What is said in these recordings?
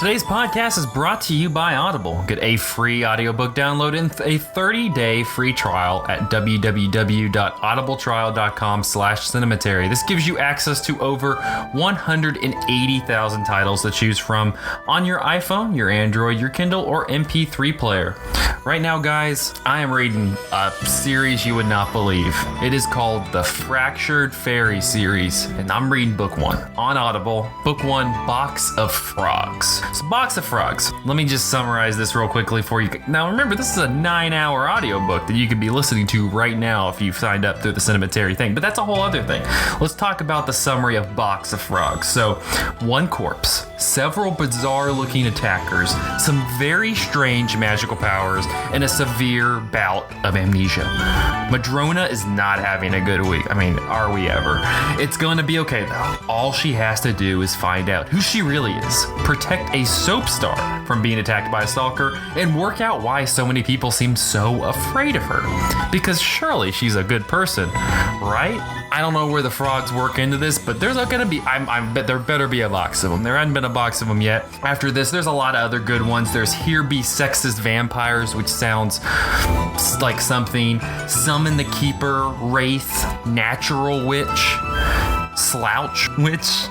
Today's podcast is brought to you by Audible. Get a free audiobook download and a 30-day free trial at www.audibletrial.com/cinematary. This gives you access to over 180,000 titles to choose from on your iPhone, your Android, your Kindle, or MP3 player. Right now, guys, I am reading a series you would not believe. It is called the Fractured Fairy series, and I'm reading book 1 on Audible. Book 1, Box of Frogs. So, Box of Frogs. Let me just summarize this real quickly for you. Now, remember, this is a 9-hour audiobook that you could be listening to right now if you've signed up through the Cinematary thing, but that's a whole other thing. Let's talk about the summary of Box of Frogs. So, one corpse, several bizarre-looking attackers, some very strange magical powers, and a severe bout of amnesia. Madrona is not having a good week. I mean, are we ever? It's going to be okay, though. All she has to do is find out who she really is, protect a soap star from being attacked by a stalker, and work out why so many people seem so afraid of her. Because surely she's a good person, right? I don't know where the frogs work into this, but there's going to be, I bet there better be a box of them. There hasn't been a box of them yet. After this, there's a lot of other good ones. There's Here Be Sexist Vampires, which sounds like something. Summon the Keeper, Wraith, Natural Witch, Slouch Witch.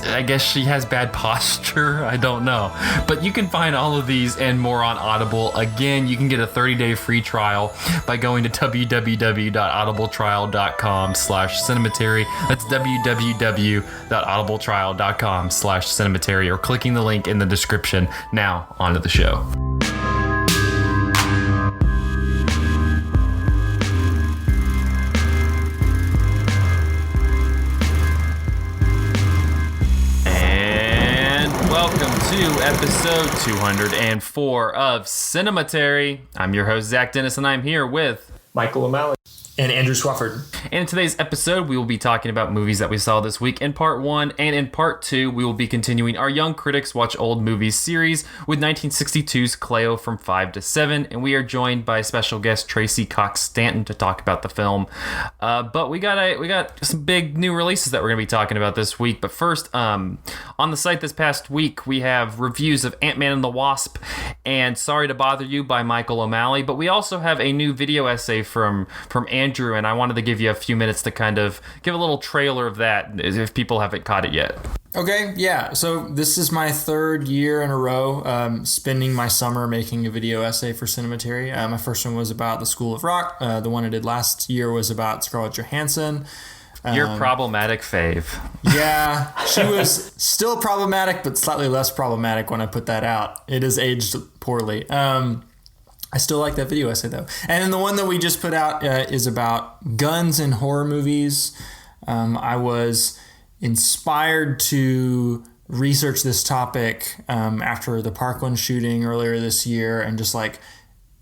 I guess she has bad posture. I don't know. But you can find all of these and more on Audible. Again, you can get a 30-day free trial by going to www.audibletrial.com/cinematary. That's www.audibletrial.com/cinematary, or clicking the link in the description. Now, onto the show. Welcome to episode 204 of Cinematary. I'm your host, Zach Dennis, and I'm here with Michael O'Malley and Andrew Swafford. And in today's episode, we will be talking about movies that we saw this week in part 1, and in part 2, we will be continuing our Young Critics Watch Old Movies series with 1962's Cleo From 5 to 7, and we are joined by special guest Tracy Cox-Stanton to talk about the film. But we got some big new releases that we're going to be talking about this week. But first, on the site this past week, we have reviews of Ant-Man and the Wasp and Sorry to Bother You by Michael O'Malley, but we also have a new video essay from Andrew, and I wanted to give you a few minutes to kind of give a little trailer of that if people haven't caught it yet. Okay, yeah. So this is my third year in a row spending my summer making a video essay for Cinematary. My first one was about the School of Rock. The one I did last year was about Scarlett Johansson. Your problematic fave. Yeah, she was still problematic, but slightly less problematic when I put that out. It has aged poorly. I still like that video essay, though. And then the one that we just put out is about guns in horror movies. I was inspired to research this topic after the Parkland shooting earlier this year. And just like,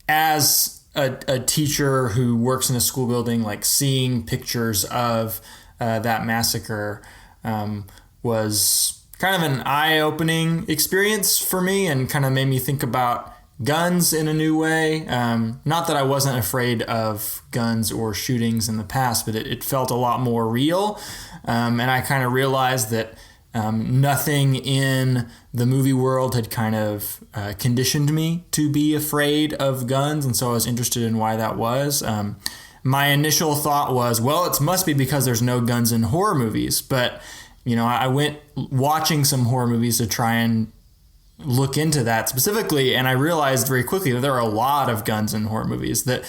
as a teacher who works in a school building, like seeing pictures of that massacre was kind of an eye-opening experience for me, and kind of made me think about guns in a new way. Not that I wasn't afraid of guns or shootings in the past, but it felt a lot more real. And I kind of realized that nothing in the movie world had kind of conditioned me to be afraid of guns. And so I was interested in why that was. My initial thought was, well, it must be because there's no guns in horror movies. But, you know, I went watching some horror movies to try and look into that specifically, and I realized very quickly that there are a lot of guns in horror movies that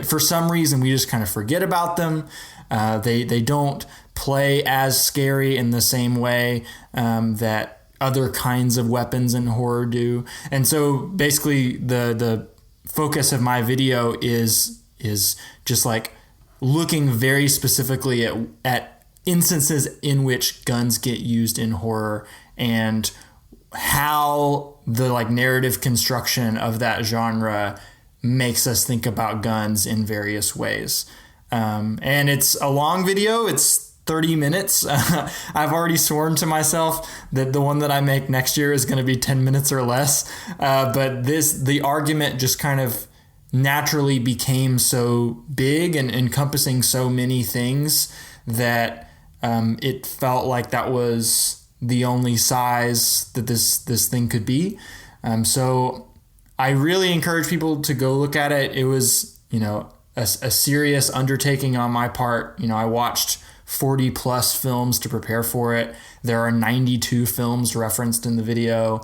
for some reason we just kind of forget about them. They don't play as scary in the same way that other kinds of weapons in horror do. And so basically the focus of my video is just like looking very specifically at instances in which guns get used in horror, and how the like narrative construction of that genre makes us think about guns in various ways. And it's a long video. It's 30 minutes. I've already sworn to myself that the one that I make next year is going to be 10 minutes or less. But the argument just kind of naturally became so big and encompassing so many things that it felt like that was the only size that this thing could be. So I really encourage people to go look at it. It was, a serious undertaking on my part. I watched 40 plus films to prepare for it. There are 92 films referenced in the video.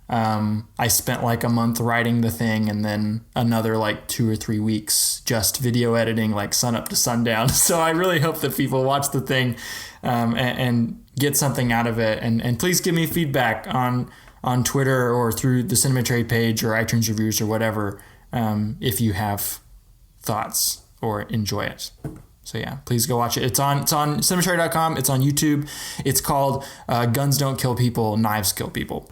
I spent like a month writing the thing and then another like 2 or 3 weeks just video editing, like sun up to sundown. So I really hope that people watch the thing and get something out of it. And please give me feedback on Twitter or through the Cinematary page or iTunes reviews or whatever if you have thoughts or enjoy it. So yeah, please go watch it. It's on cinematary.com. It's on YouTube. It's called Guns Don't Kill People, Knives Kill People.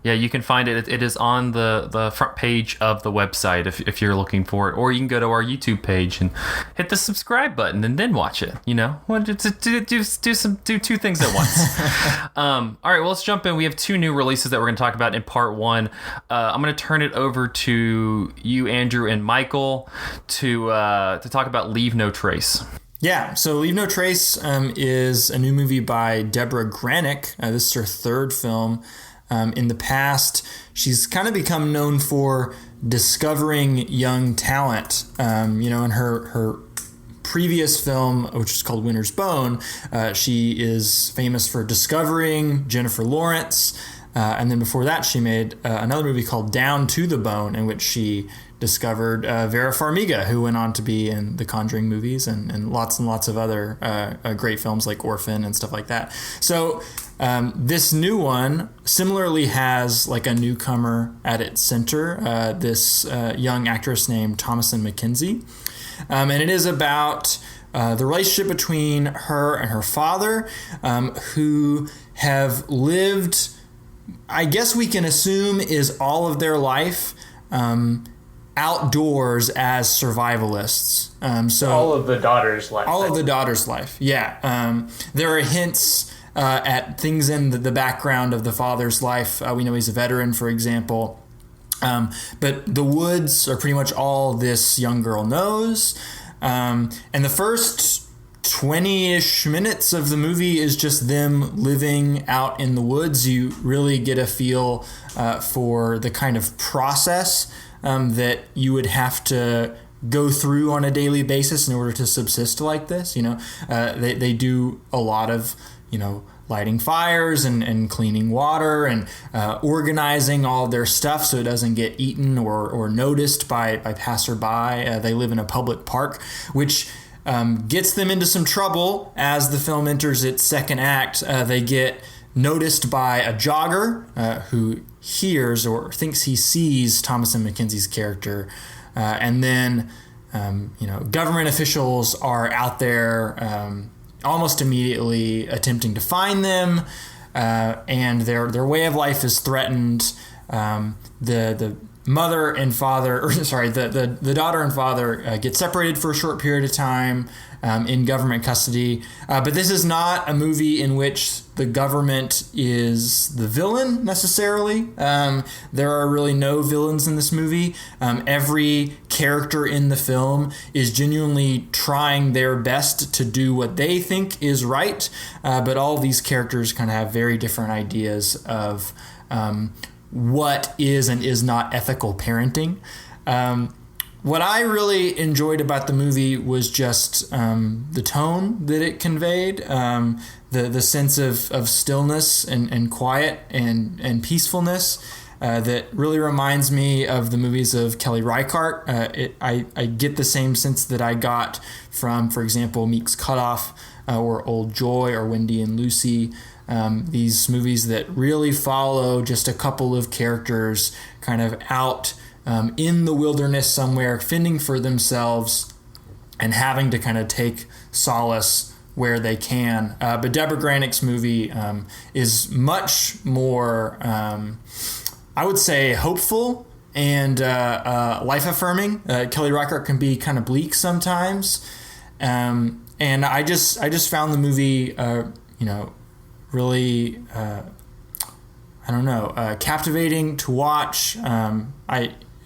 Yeah, you can find it. It is on the front page of the website if you're looking for it, or you can go to our YouTube page and hit the subscribe button and then watch it. Do two things at once. All right, well, let's jump in. We have 2 new releases that we're going to talk about in part 1. I'm going to turn it over to you, Andrew, and Michael to talk about Leave No Trace. Yeah, so Leave No Trace is a new movie by Deborah Granick. This is her 3rd film. In the past, she's kind of become known for discovering young talent. In her previous film, which is called Winter's Bone, she is famous for discovering Jennifer Lawrence. And then before that, she made another movie called Down to the Bone, in which she discovered Vera Farmiga, who went on to be in the Conjuring movies and lots of other great films like Orphan and stuff like that. So this new one similarly has like a newcomer at its center, this young actress named Thomasin McKenzie. And it is about the relationship between her and her father, who have lived, I guess we can assume, is all of their life outdoors as survivalists. So all of the daughter's life. All of the daughter's life, yeah. There are hints at things in the background of the father's life. We know he's a veteran, for example. But the woods are pretty much all this young girl knows. And the first 20-ish minutes of the movie is just them living out in the woods. You really get a feel for the kind of process that you would have to go through on a daily basis in order to subsist like this. They do a lot of, lighting fires and cleaning water and organizing all their stuff so it doesn't get eaten or noticed by passerby. They live in a public park, which gets them into some trouble as the film enters its second act. They get noticed by a jogger who hears or thinks he sees Thomasin McKenzie's character. And then, government officials are out there almost immediately attempting to find them, and their way of life is threatened. The mother and father, the daughter and father get separated for a short period of time in government custody. But this is not a movie in which the government is the villain necessarily. There are really no villains in this movie. Every character in the film is genuinely trying their best to do what they think is right. But all these characters kind of have very different ideas of what is and is not ethical parenting. What I really enjoyed about the movie was just the tone that it conveyed, the sense of stillness and quiet and peacefulness that really reminds me of the movies of Kelly Reichardt. I get the same sense that I got from, for example, Meek's Cutoff or Old Joy or Wendy and Lucy. These movies that really follow just a couple of characters kind of out in the wilderness somewhere, fending for themselves and having to kind of take solace where they can. But Deborah Granick's movie is much more, I would say, hopeful and life-affirming. Kelly Reichardt can be kind of bleak sometimes. And I just found the movie, really, captivating to watch.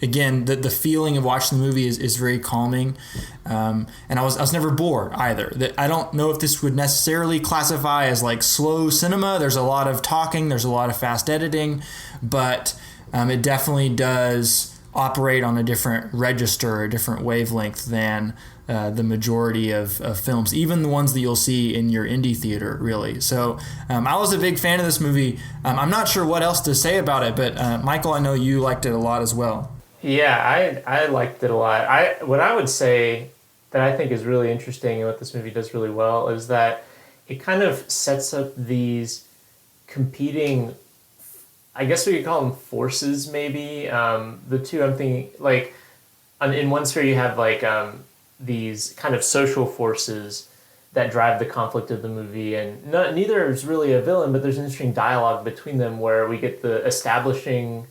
again, the feeling of watching the movie is very calming. And I was never bored either. I don't know if this would necessarily classify as like slow cinema. There's a lot of talking, there's a lot of fast editing, but it definitely does operate on a different register, a different wavelength than the majority of films, even the ones that you'll see in your indie theater, really. So I was a big fan of this movie. I'm not sure what else to say about it, but Michael, I know you liked it a lot as well. Yeah, I liked it a lot. What I would say that I think is really interesting and what this movie does really well is that it kind of sets up these competing, I guess we could call them forces, maybe. The two I'm thinking, like, in one sphere you have like these kind of social forces that drive the conflict of the movie, and neither is really a villain, but there's an interesting dialogue between them where we get the establishing,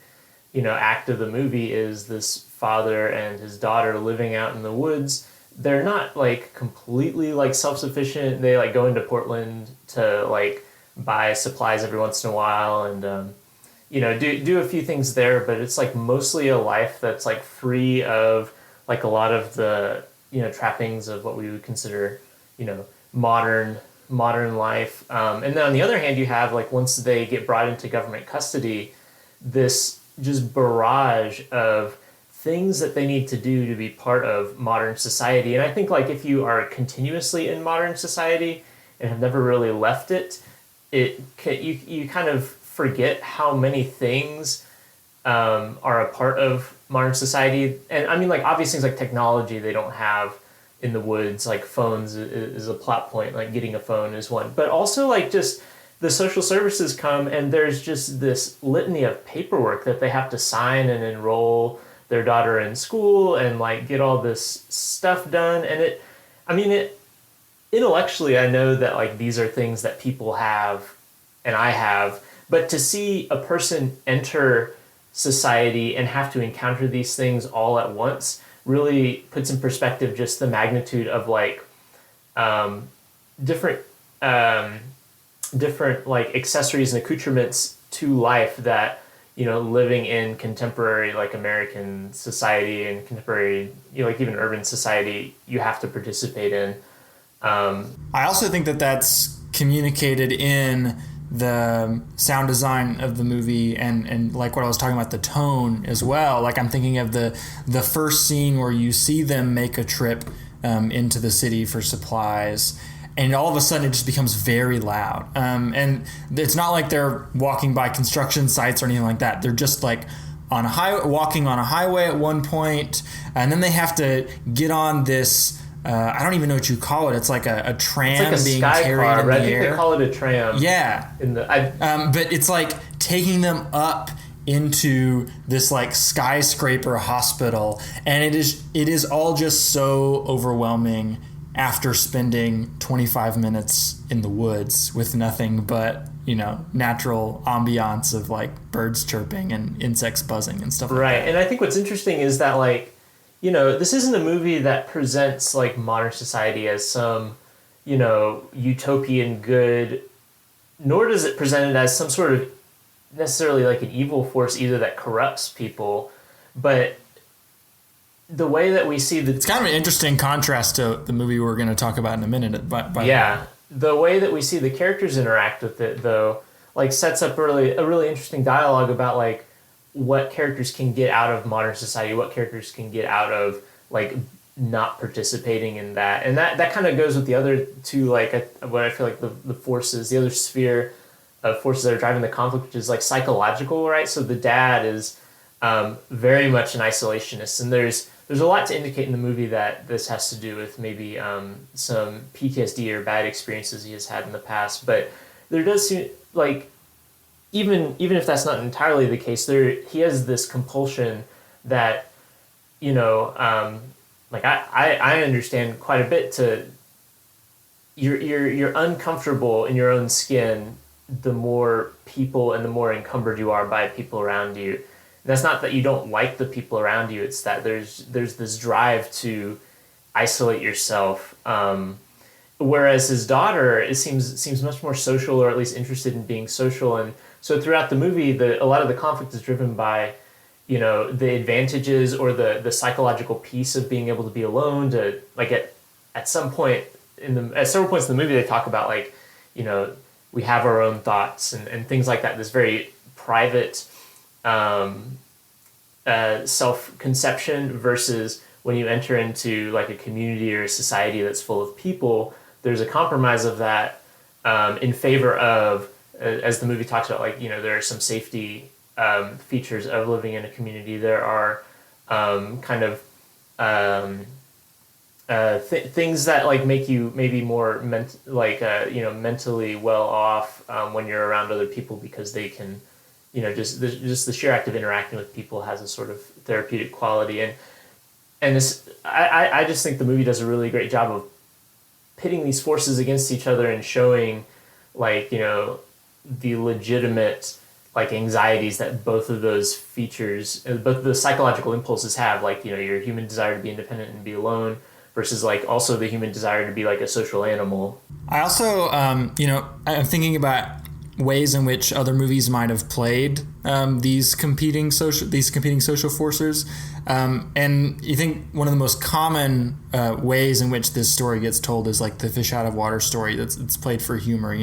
act of the movie is this father and his daughter living out in the woods. They're not like completely like self-sufficient. They like go into Portland to like buy supplies every once in a while and do a few things there, but it's like mostly a life that's like free of like a lot of the trappings of what we would consider modern life. And then on the other hand, you have like once they get brought into government custody, this just barrage of things that they need to do to be part of modern society. And I think like if you are continuously in modern society and have never really left it, you kind of forget how many things are a part of modern society. And I mean, like obvious things like technology they don't have in the woods, like phones is a plot point, like getting a phone is one. But also like just the social services come and there's just this litany of paperwork that they have to sign and enroll their daughter in school and like get all this stuff done. And intellectually, I know that like these are things that people have and I have, but to see a person enter society and have to encounter these things all at once really puts in perspective just the magnitude of like different like accessories and accoutrements to life that living in contemporary like American society and contemporary like even urban society you have to participate in. I also think that that's communicated in the sound design of the movie and like what I was talking about, the tone as well. Like I'm thinking of the first scene where you see them make a trip into the city for supplies, and all of a sudden it just becomes very loud. And it's not like they're walking by construction sites or anything like that. They're just like walking on a highway at one point, and then they have to get on this I don't even know what you call it. It's like a tram it's like a being sky carried car, in right? the I think air. they call it a tram. Yeah. But it's like taking them up into this like skyscraper hospital, and it is all just so overwhelming after spending 25 minutes in the woods with nothing but natural ambiance of like birds chirping and insects buzzing and stuff like that. Right. And I think what's interesting is that like this isn't a movie that presents like modern society as some, utopian good, nor does it present it as some sort of necessarily like an evil force either that corrupts people, but the way that we see it's kind of an interesting contrast to the movie we're going to talk about in a minute. The way that we see the characters interact with it though, like sets up a really interesting dialogue about like what characters can get out of modern society, what characters can get out of like not participating in that. And that kind of goes with the other two, like what I feel like the forces, the other sphere of forces that are driving the conflict, which is like psychological, right? So the dad is very much an isolationist, and there's a lot to indicate in the movie that this has to do with maybe some PTSD or bad experiences he has had in the past. But there does seem like even if that's not entirely the case, he has this compulsion that like I understand quite a bit to you're uncomfortable in your own skin the more people and the more encumbered you are by people around you. And that's not that you don't like the people around you, it's that there's this drive to isolate yourself. Whereas his daughter seems much more social, or at least interested in being social. And so throughout the movie, a lot of the conflict is driven by, the advantages or the psychological piece of being able to be alone. To like at some point at several points in the movie, they talk about like, we have our own thoughts and things like that. This very private self-conception versus when you enter into like a community or a society that's full of people, there's a compromise of that in favor of, as the movie talks about, like, there are some safety features of living in a community. There are things that like make you maybe more mentally well off when you're around other people, because they can, just the sheer act of interacting with people has a sort of therapeutic quality. And this, I just think the movie does a really great job of pitting these forces against each other and showing like, the legitimate like anxieties that both of those features, both the psychological impulses have, like, your human desire to be independent and be alone versus like also the human desire to be like a social animal. I also, I'm thinking about ways in which other movies might have played these competing social forces, and you think one of the most common ways in which this story gets told is like the fish out of water story that's played for humor.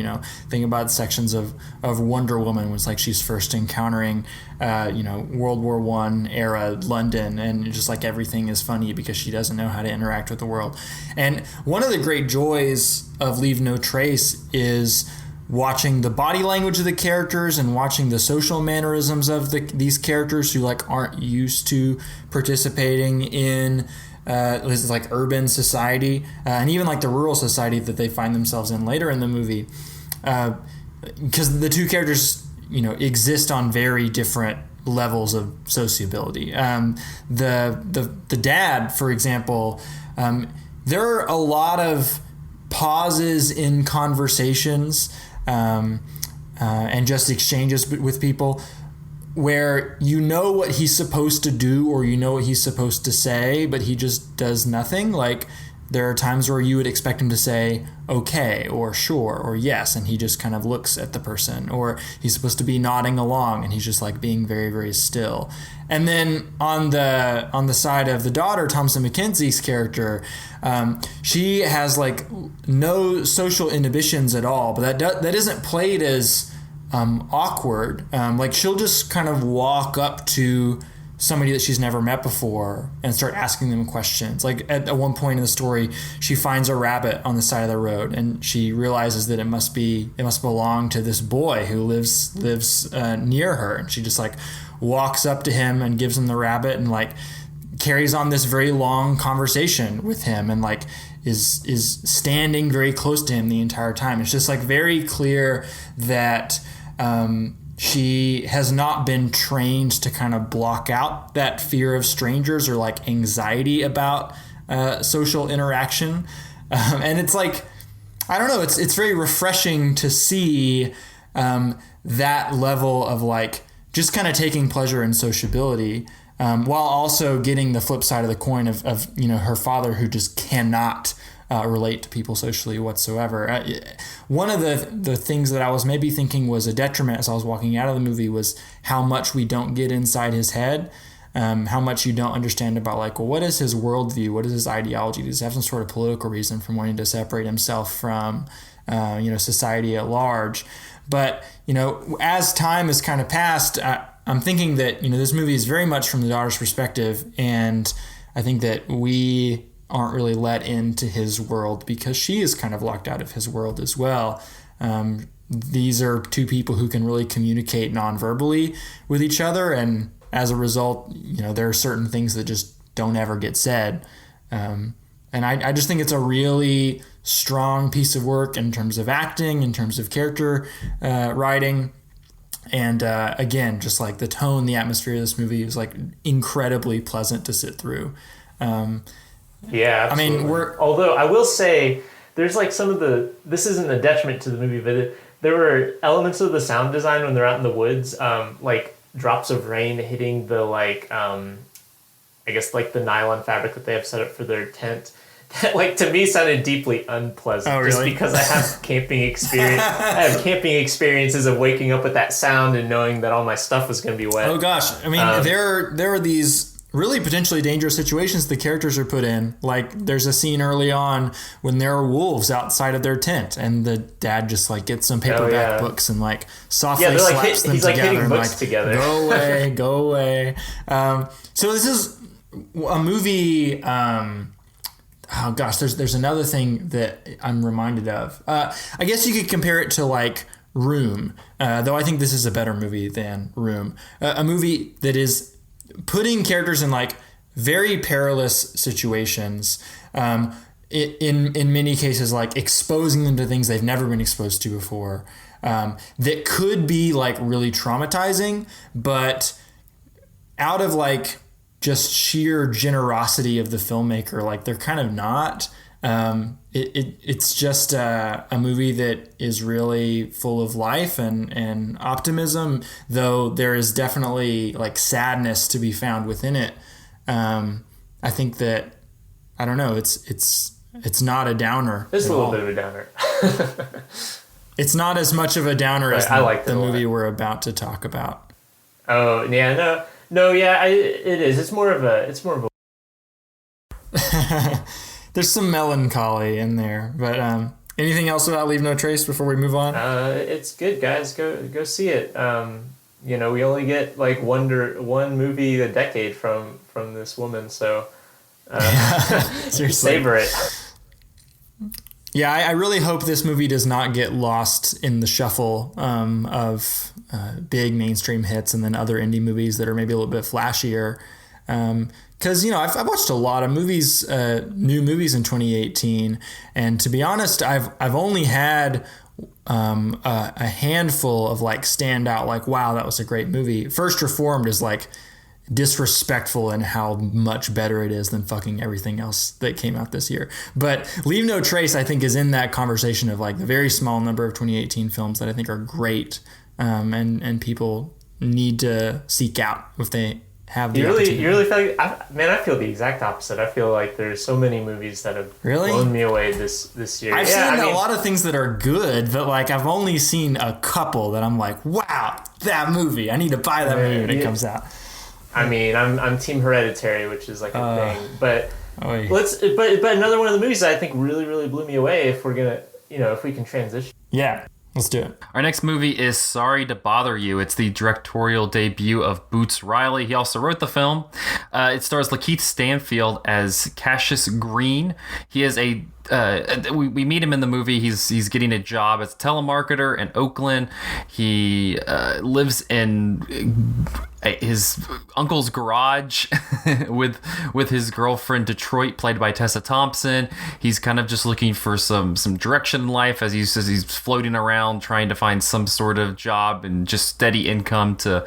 Think about sections of Wonder Woman when it's like she's first encountering World War I era London, and just like everything is funny because she doesn't know how to interact with the world. And one of the great joys of Leave No Trace is watching the body language of the characters and watching the social mannerisms of these characters who like aren't used to participating in like urban society and even like the rural society that they find themselves in later in the movie, because the two characters exist on very different levels of sociability. The dad, for example, there are a lot of pauses in conversations and just exchanges with people where what he's supposed to do or what he's supposed to say, but he just does nothing. Like, there are times where you would expect him to say okay or sure or yes, and he just kind of looks at the person, or he's supposed to be nodding along and he's just like being very, very still. And then on the side of the daughter, Thomasin McKenzie's character, she has like no social inhibitions at all, but that isn't played as awkward. Like, she'll just kind of walk up to somebody that she's never met before and start asking them questions. Like, at one point in the story, she finds a rabbit on the side of the road and she realizes that it must belong to this boy who lives near her, and she just like walks up to him and gives him the rabbit and like carries on this very long conversation with him and like is standing very close to him the entire time. It's just like very clear that she has not been trained to kind of block out that fear of strangers or like anxiety about social interaction. And it's like, I don't know, it's very refreshing to see that level of like just kind of taking pleasure in sociability, while also getting the flip side of the coin of her father, who just cannot relate to people socially whatsoever. One of the things that I was maybe thinking was a detriment as I was walking out of the movie was how much we don't get inside his head, how much you don't understand about like, well, what is his worldview? What is his ideology? Does he have some sort of political reason for wanting to separate himself from society at large? But as time has kind of passed, I'm thinking that this movie is very much from the daughter's perspective, and I think that we aren't really let into his world because she is kind of locked out of his world as well. These are two people who can really communicate non-verbally with each other, and as a result, there are certain things that just don't ever get said. And I just think it's a really strong piece of work in terms of acting, in terms of character writing. And again, just like the tone, the atmosphere of this movie is like incredibly pleasant to sit through. Yeah, absolutely. I mean, although I will say there's like this isn't a detriment to the movie, but there were elements of the sound design when they're out in the woods, like drops of rain hitting the like, I guess like the nylon fabric that they have set up for their tent, that like to me sounded deeply unpleasant. Oh, really? Just because I have camping experience. I have camping experiences of waking up with that sound and knowing that all my stuff was going to be wet. Oh gosh, I mean, there are these really potentially dangerous situations the characters are put in. Like there's a scene early on when there are wolves outside of their tent, and the dad just like gets some paperback books and like softly slaps them together. Hitting and books like, together. Go away, go away. So this is a movie. Oh gosh, there's another thing that I'm reminded of. I guess you could compare it to like Room, though I think this is a better movie than Room. A movie that is putting characters in like very perilous situations, in many cases like exposing them to things they've never been exposed to before, that could be like really traumatizing, but out of like just sheer generosity of the filmmaker, like they're kind of not. It's just a movie that is really full of life and optimism, though there is definitely like sadness to be found within it. I think that, I don't know, it's not a downer. It's a little bit of a downer. It's not as much of a downer as the movie we're about to talk about. Oh yeah, no, yeah, it is. It's more of a. There's some melancholy in there, but anything else about Leave No Trace before we move on? It's good, guys. Go see it. We only get like one movie a decade from this woman, so seriously, savor it. Yeah, I really hope this movie does not get lost in the shuffle of big mainstream hits and then other indie movies that are maybe a little bit flashier. Because, I've watched a lot of movies, new movies in 2018. And to be honest, I've only had a handful of like standout, like, wow, that was a great movie. First Reformed is like disrespectful in how much better it is than fucking everything else that came out this year. But Leave No Trace, I think, is in that conversation of like the very small number of 2018 films that I think are great, and people need to seek out if they have the opportunity. You really feel like, I feel the exact opposite. I feel like there's so many movies that have blown me away this year. I've seen a lot of things that are good, but like I've only seen a couple that I'm like, wow, that movie. I need to buy that movie when it comes out. I mean, I'm Team Hereditary, which is like a thing, but but another one of the movies that I think really, really blew me away. If we're gonna, if we can transition. Yeah, let's do it. Our next movie is Sorry to Bother You. It's the directorial debut of Boots Riley. He also wrote the film. It stars Lakeith Stanfield as Cassius Green. He is we meet him in the movie. He's getting a job as a telemarketer in Oakland. He lives in his uncle's garage with his girlfriend Detroit, played by Tessa Thompson. He's kind of just looking for some direction in life as he's floating around trying to find some sort of job and just steady income to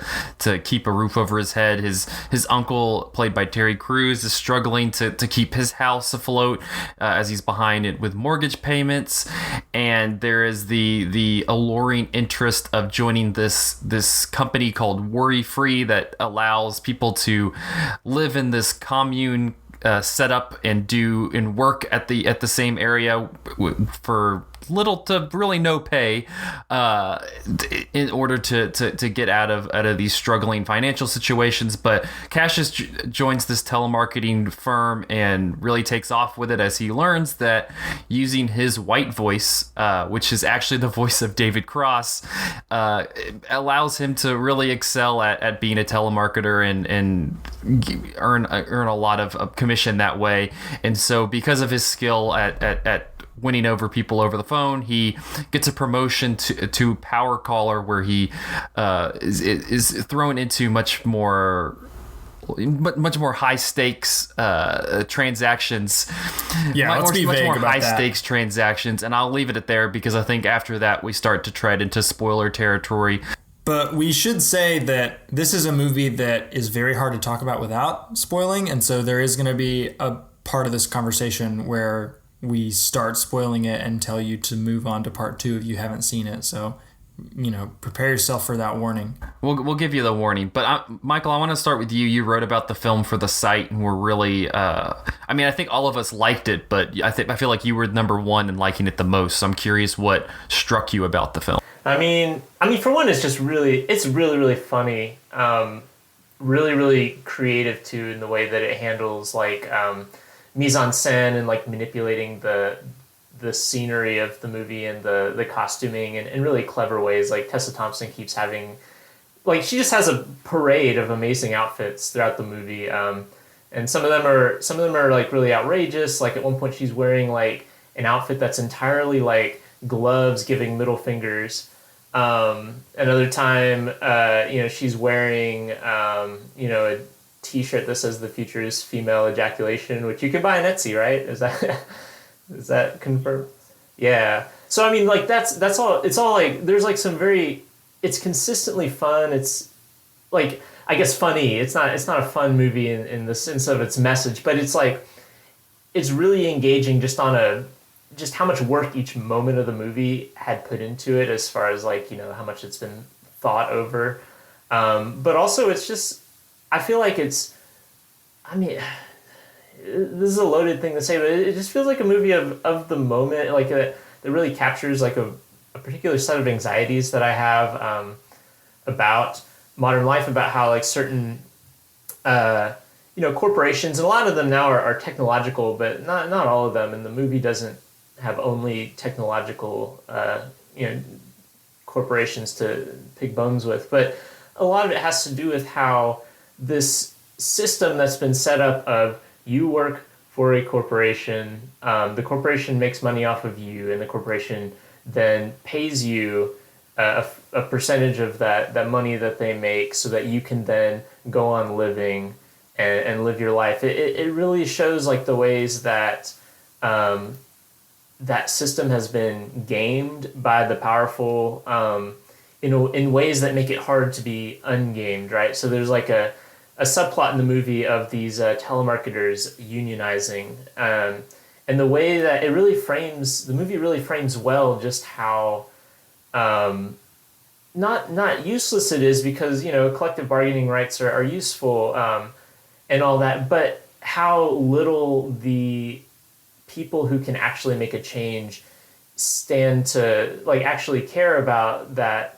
keep a roof over his head. His uncle, played by Terry Crews, is struggling to keep his house afloat as he's behind it with mortgage payments. And there is the alluring interest of joining this company called Worry Free that allows people to live in this commune set up and work at the same area for little to really no pay in order to get out of these struggling financial situations. But Cassius joins this telemarketing firm and really takes off with it as he learns that using his white voice, which is actually the voice of David Cross, allows him to really excel at being a telemarketer and earn a lot of commission that way. And so because of his skill at winning over people over the phone, he gets a promotion to power caller, where he is thrown into much more high stakes transactions. Yeah, let's be vague about high stakes transactions, and I'll leave it at there because I think after that we start to tread into spoiler territory. But we should say that this is a movie that is very hard to talk about without spoiling, and so there is going to be a part of this conversation where we start spoiling it and tell you to move on to part 2 if you haven't seen it. So, prepare yourself for that warning. We'll give you the warning. But Michael, I want to start with you. You wrote about the film for the site, and we're really. I mean, I think all of us liked it, but I feel like you were number one in liking it the most. So I'm curious what struck you about the film. I mean, for one, it's really funny. Really, really creative too in the way that it handles like mise en scène and like manipulating the scenery of the movie and the costuming in really clever ways. Like Tessa Thompson keeps having, like, she just has a parade of amazing outfits throughout the movie, and some of them are like really outrageous. Like at one point, she's wearing like an outfit that's entirely like gloves giving middle fingers. Another time, she's wearing a T-shirt that says "The future is female ejaculation," which you can buy on Etsy, right? Is that confirmed? Yeah. So I mean, like that's all. It's all like there's like some very. It's consistently fun. It's like, I guess, funny. It's not a fun movie in the sense of its message, but it's like it's really engaging just how much work each moment of the movie had put into it, as far as like, how much it's been thought over. But also it's just, I feel like this is a loaded thing to say, but it just feels like a movie of the moment, like that really captures like a particular set of anxieties that I have about modern life, about how like certain corporations, and a lot of them now are technological, but not all of them, and the movie doesn't have only technological corporations to pick bones with, but a lot of it has to do with how this system that's been set up of you work for a corporation, the corporation makes money off of you, and the corporation then pays you a percentage of that money that they make, so that you can then go on living and live your life. It really shows like the ways that that system has been gamed by the powerful in ways that make it hard to be ungamed, right? So there's like a subplot in the movie of these telemarketers unionizing, and the way that the movie really frames well just how not useless it is, because collective bargaining rights are useful and all that, but how little the people who can actually make a change stand to like actually care about that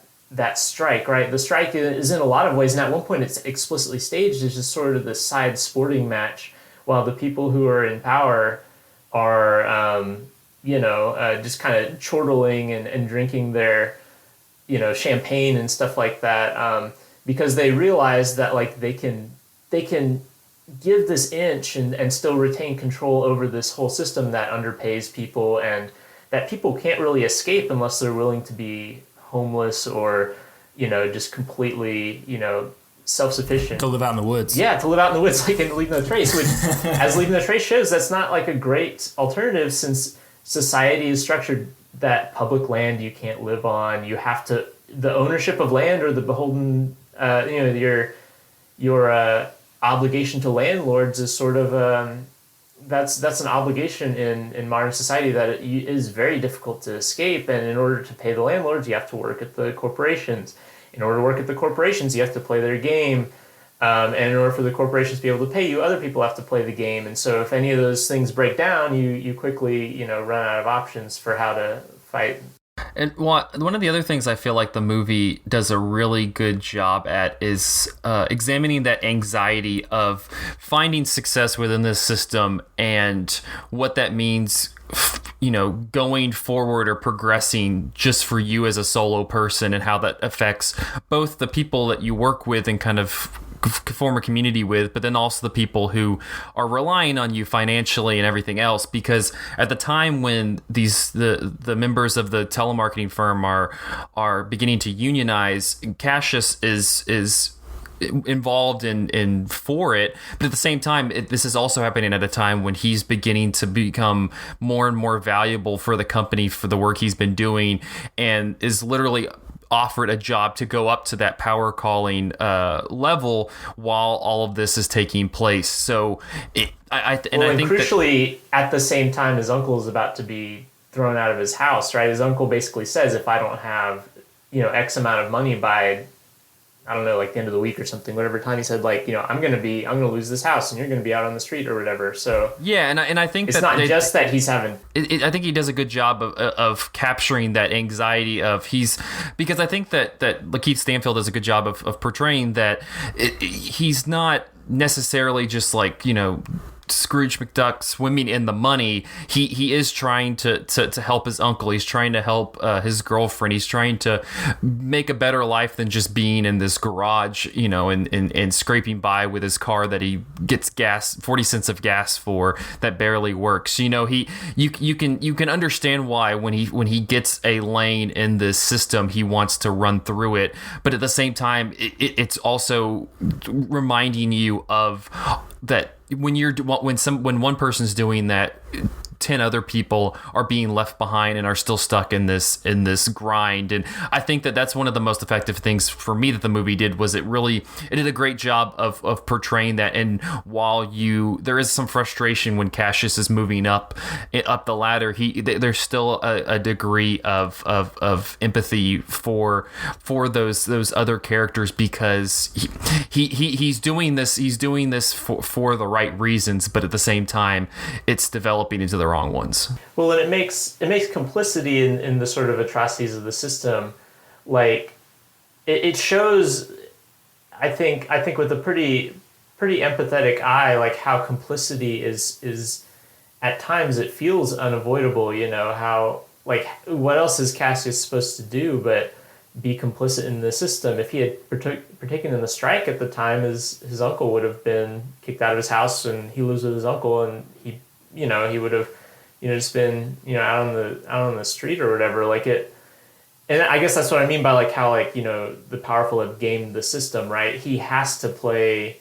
strike, right? The strike is in a lot of ways, and at one point it's explicitly staged as just sort of this side sporting match, while the people who are in power are just kind of chortling and drinking their champagne and stuff like that, because they realize that like they can give this inch and still retain control over this whole system that underpays people, and that people can't really escape unless they're willing to be homeless or just completely self-sufficient, to live out in the woods. Yeah, to live out in the woods, like in Leaving No Trace, which as Leaving No Trace shows, that's not like a great alternative, since society is structured that public land you can't live on. You have to, the ownership of land, or the beholden your obligation to landlords is sort of that's an obligation in modern society that is very difficult to escape. And in order to pay the landlords, you have to work at the corporations. In order to work at the corporations, you have to play their game. And in order for the corporations to be able to pay you, other people have to play the game. And so if any of those things break down, you quickly run out of options for how to fight. And one of the other things I feel like the movie does a really good job at is examining that anxiety of finding success within this system and what that means, going forward or progressing just for you as a solo person, and how that affects both the people that you work with and kind of form a community with, but then also the people who are relying on you financially and everything else. Because at the time when the members of the telemarketing firm are beginning to unionize, Cassius is involved in for it, but at the same time this is also happening at a time when he's beginning to become more and more valuable for the company for the work he's been doing, and is literally offered a job to go up to that power calling level while all of this is taking place. So I think crucially, at the same time, his uncle is about to be thrown out of his house, right? His uncle basically says, if I don't have X amount of money by I don't know, like the end of the week or something, whatever time he said, like, I'm going to lose this house and you're going to be out on the street or whatever. So yeah, and I think it's not just that he's having. I think he does a good job of capturing that anxiety of because I think that Lakeith Stanfield does a good job of portraying that he's not necessarily just like, Scrooge McDuck swimming in the money. He is trying to help his uncle. He's trying to help his girlfriend. He's trying to make a better life than just being in this garage, and scraping by with his car that he gets 40 cents of gas for that barely works. You can understand why when he gets a lane in this system, he wants to run through it. But at the same time, it's also reminding you of that when one person's doing that, 10 other people are being left behind and are still stuck in this grind. And I think that that's one of the most effective things for me that the movie did, was it did a great job of portraying that. And while there is some frustration when Cassius is moving up the ladder, there's still a degree of empathy for those other characters, because he's doing this for the right reasons, but at the same time it's developing into the wrong ones. Well, and it makes complicity in the sort of atrocities of the system, like it shows, I think with a pretty empathetic eye, like how complicity is at times it feels unavoidable. How, like, what else is Cassius supposed to do but be complicit in the system? If he had partaken in the strike at the time, his uncle would have been kicked out of his house, and he lives with his uncle, and he would have just been out on the street or whatever, like it. And I guess that's what I mean by like how, like, the powerful have gamed the system, right? He has to play,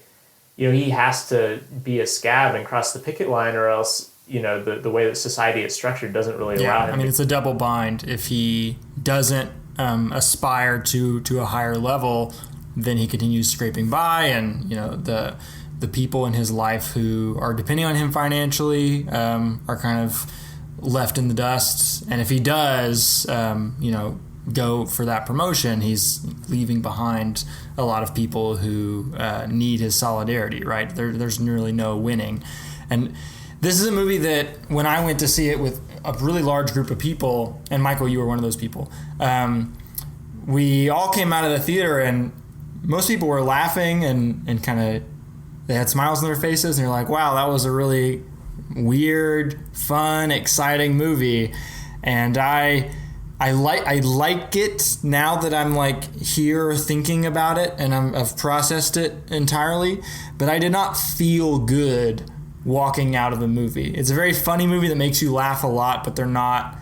he has to be a scab and cross the picket line, or else the way that society is structured doesn't really allow him. I mean, it's a double bind. If he doesn't aspire to a higher level, then he continues scraping by, and the people in his life who are depending on him financially are kind of left in the dust. And if he does, go for that promotion, he's leaving behind a lot of people who need his solidarity, right? There's nearly no winning. And this is a movie that when I went to see it with a really large group of people, and Michael, you were one of those people, we all came out of the theater and most people were laughing and kind of, they had smiles on their faces, and you're like, wow, that was a really weird, fun, exciting movie. And I like it now that I'm like here thinking about it and I've processed it entirely, but I did not feel good walking out of the movie. It's a very funny movie that makes you laugh a lot, but they're not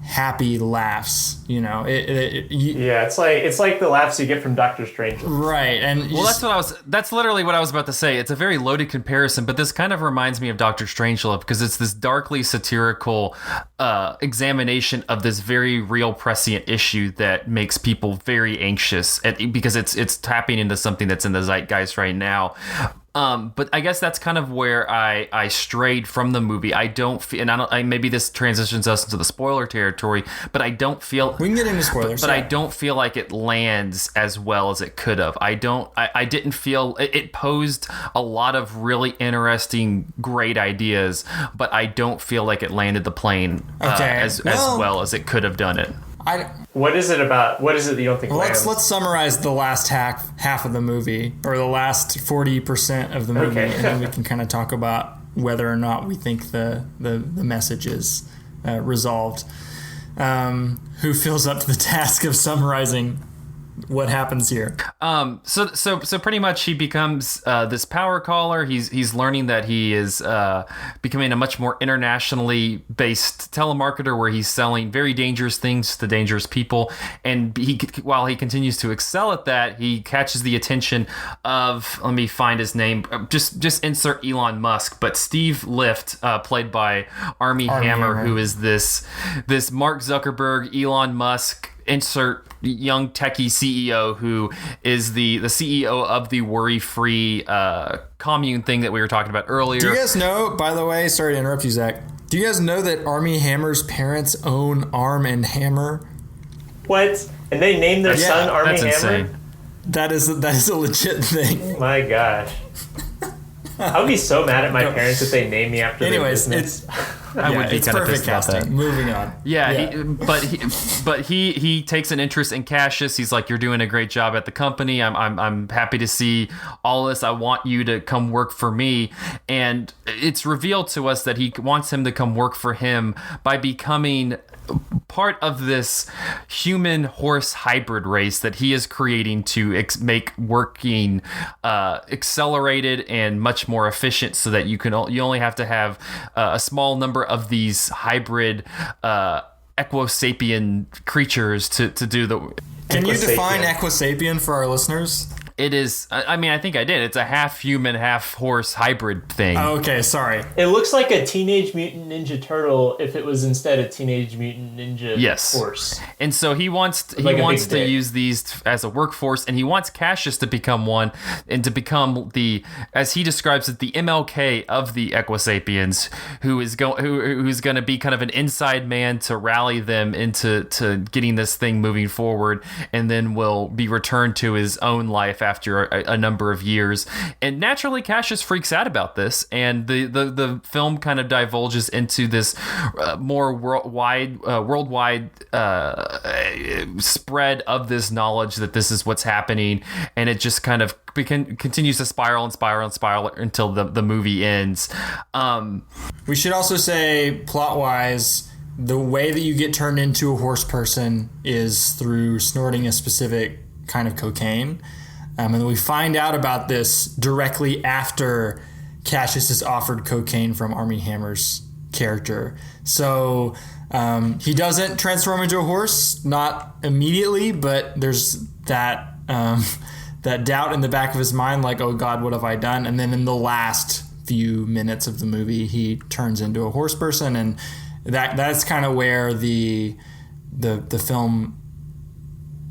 happy laughs, Yeah, it's like the laughs you get from Doctor Strange. Right. And that's literally what I was about to say. It's a very loaded comparison, but this kind of reminds me of Doctor Strangelove, because it's this darkly satirical examination of this very real prescient issue that makes people very anxious because it's tapping into something that's in the zeitgeist right now. But I guess that's kind of where I strayed from the movie. I don't feel, and maybe this transitions us into the spoiler territory, but I don't feel we can get into spoilers. But I don't feel like it lands as well as it could have. I didn't feel it posed a lot of really interesting, great ideas, but I don't feel like it landed the plane as well as it could have done it. What is it about? What is it that you don't think lands? Let's summarize the last half of the movie, or the last 40% of the movie, and then we can kind of talk about whether or not we think the message is resolved. Who fills up to the task of summarizing what happens here? So pretty much he becomes this power caller. He's learning that he is becoming a much more internationally based telemarketer, where he's selling very dangerous things to dangerous people. And while he continues to excel at that, he catches the attention of, let me find his name, just insert Elon Musk, but Steve Lift, played by Armie Hammer, who is this Mark Zuckerberg, Elon Musk, insert young techie CEO, who is the CEO of the worry-free commune thing that we were talking about earlier. Do you guys know, by the way, sorry to interrupt you, Zach, do you guys know that Armie Hammer's parents own Arm & Hammer? What? And they named their son Army that's Hammer? insane. That is a legit thing. My gosh. I would be so mad at my parents if they named me after their Anyways, business. I would be it's kind of perfect pissed about casting. that. Moving on. Yeah, but he takes an interest in Cassius. He's like, "You're doing a great job at the company. I'm happy to see all this. I want you to come work for me." And it's revealed to us that he wants him to come work for him by becoming part of this human horse hybrid race that he is creating to make working accelerated and much more efficient, so that you only have to have a small number of these hybrid equosapien creatures to do the. Can you define Equisapien. equisapien for our listeners? It is. I mean, I think I did. It's a half human, half horse hybrid thing. Oh, okay, sorry. It looks like a Teenage Mutant Ninja Turtle if it was instead a Teenage Mutant Ninja horse. And so he wants to use these as a workforce, and he wants Cassius to become one, and to become the, as he describes it, the MLK of the Equisapiens, who's going to be kind of an inside man to rally them into getting this thing moving forward, and then will be returned to his own life after a number of years. And naturally, Cassius freaks out about this, and the film kind of divulges into this more worldwide spread of this knowledge that this is what's happening, and it just kind of continues to spiral until the movie ends. We should also say, plot-wise, the way that you get turned into a horse person is through snorting a specific kind of cocaine. And we find out about this directly after Cassius is offered cocaine from Armie Hammer's character. So he doesn't transform into a horse, not immediately, but there's that that doubt in the back of his mind, like, oh God, what have I done? And then in the last few minutes of the movie, he turns into a horse person, and that's kind of where the film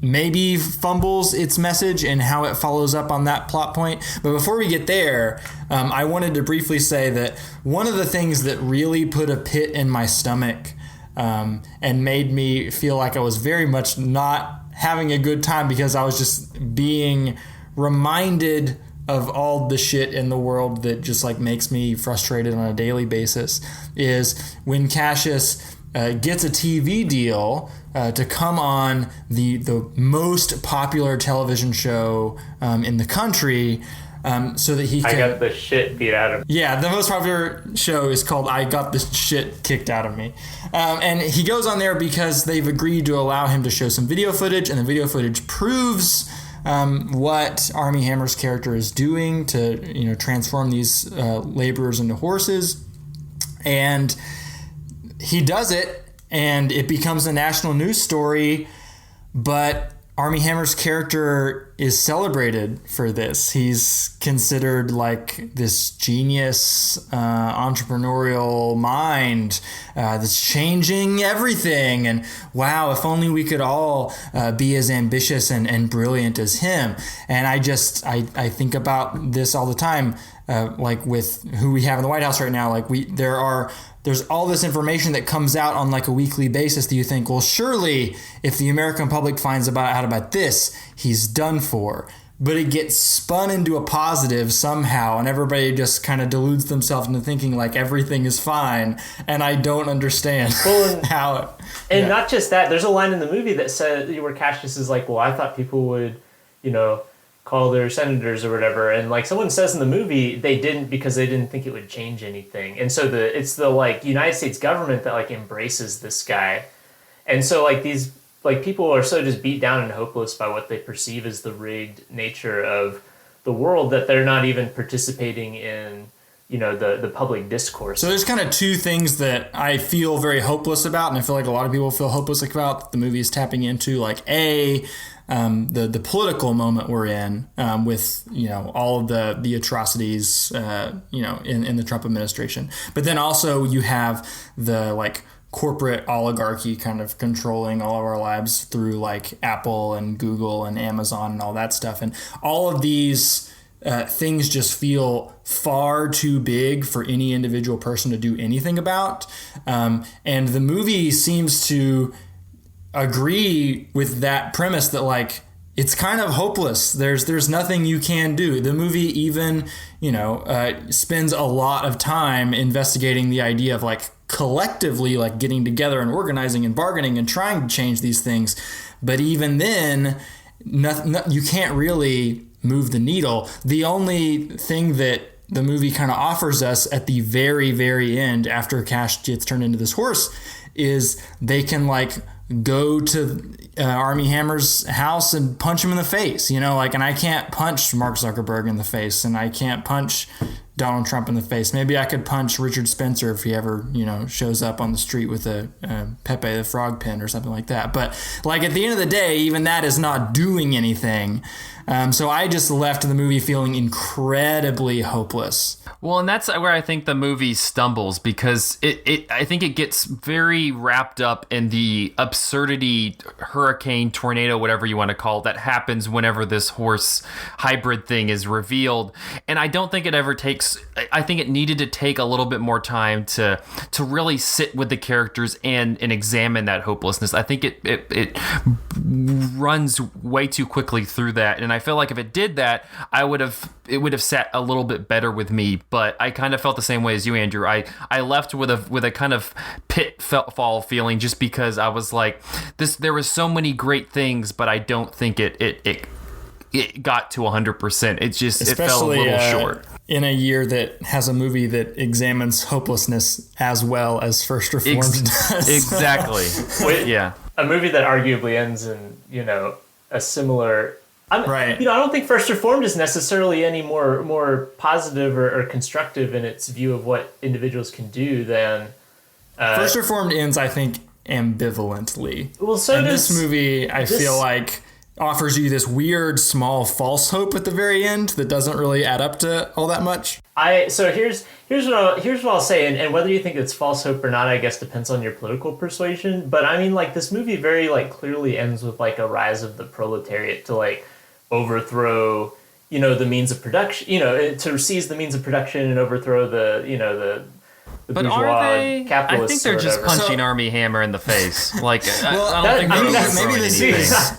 maybe fumbles its message and how it follows up on that plot point. But before we get there, I wanted to briefly say that one of the things that really put a pit in my stomach and made me feel like I was very much not having a good time, because I was just being reminded of all the shit in the world that just like makes me frustrated on a daily basis, is when Cassius gets a TV deal to come on the most popular television show in the country, so that he can... I got the shit beat out of me. Yeah, the most popular show is called I Got the Shit Kicked Out of Me. And he goes on there because they've agreed to allow him to show some video footage, and the video footage proves what Armie Hammer's character is doing to transform these laborers into horses. And he does it, and it becomes a national news story, but Armie Hammer's character is celebrated for this. He's considered like this genius entrepreneurial mind that's changing everything. And wow, if only we could all be as ambitious and brilliant as him. And I think about this all the time, like with who we have in the White House right now. Like there's all this information that comes out on like a weekly basis that you think, well, surely if the American public finds out about this, he's done for. But it gets spun into a positive somehow, and everybody just kind of deludes themselves into thinking like everything is fine. And I don't understand how. And not just that, there's a line in the movie that said, where Cassius is like, well, I thought people would, call their senators or whatever, and like someone says in the movie they didn't, because they didn't think it would change anything. And so it's the like United States government that like embraces this guy. And so like these like people are so just beat down and hopeless by what they perceive as the rigged nature of the world that they're not even participating in the public discourse. So there's kind of two things that I feel very hopeless about, and I feel like a lot of people feel hopeless about that the movie is tapping into. Like the political moment we're in, with all of the atrocities in the Trump administration, but then also you have the like corporate oligarchy kind of controlling all of our lives through like Apple and Google and Amazon and all that stuff, and all of these things just feel far too big for any individual person to do anything about, and the movie seems to agree with that premise that like it's kind of hopeless. There's nothing you can do. The movie even, spends a lot of time investigating the idea of like collectively like getting together and organizing and bargaining and trying to change these things. But even then, you can't really move the needle. The only thing that the movie kind of offers us at the very, very end, after Cash gets turned into this horse, is they can like go to Armie Hammer's house and punch him in the face, and I can't punch Mark Zuckerberg in the face, and I can't punch Donald Trump in the face. Maybe I could punch Richard Spencer if he ever, shows up on the street with a Pepe the Frog pin or something like that. But like at the end of the day, even that is not doing anything. So I just left the movie feeling incredibly hopeless. Well, and that's where I think the movie stumbles, because I think it gets very wrapped up in the absurdity, hurricane, tornado, whatever you want to call it, that happens whenever this horse hybrid thing is revealed. And I don't think it ever takes, I think it needed to take a little bit more time to really sit with the characters and examine that hopelessness. I think it runs way too quickly through that. And I feel like if it did that, it would have sat a little bit better with me. But I kind of felt the same way as you, Andrew. I left with a kind of pitfall feeling, just because I was like, there was so many great things, but I don't think it got to 100%. It fell a little short. In a year that has a movie that examines hopelessness as well as First Reformed does. Exactly. Yeah. A movie that arguably ends in, a similar... Right. I don't think First Reformed is necessarily any more positive or constructive in its view of what individuals can do than... First Reformed ends, I think, ambivalently. Well, so this movie, I feel like, offers you this weird, small, false hope at the very end that doesn't really add up to all that much. So here's what I'll say, and whether you think it's false hope or not, I guess depends on your political persuasion. But I mean, like, this movie very clearly ends with like a rise of the proletariat to overthrow, the means of production, to seize the means of production and overthrow the but bourgeois are they? capitalists. I think they're just punching Armie Hammer in the face. I don't think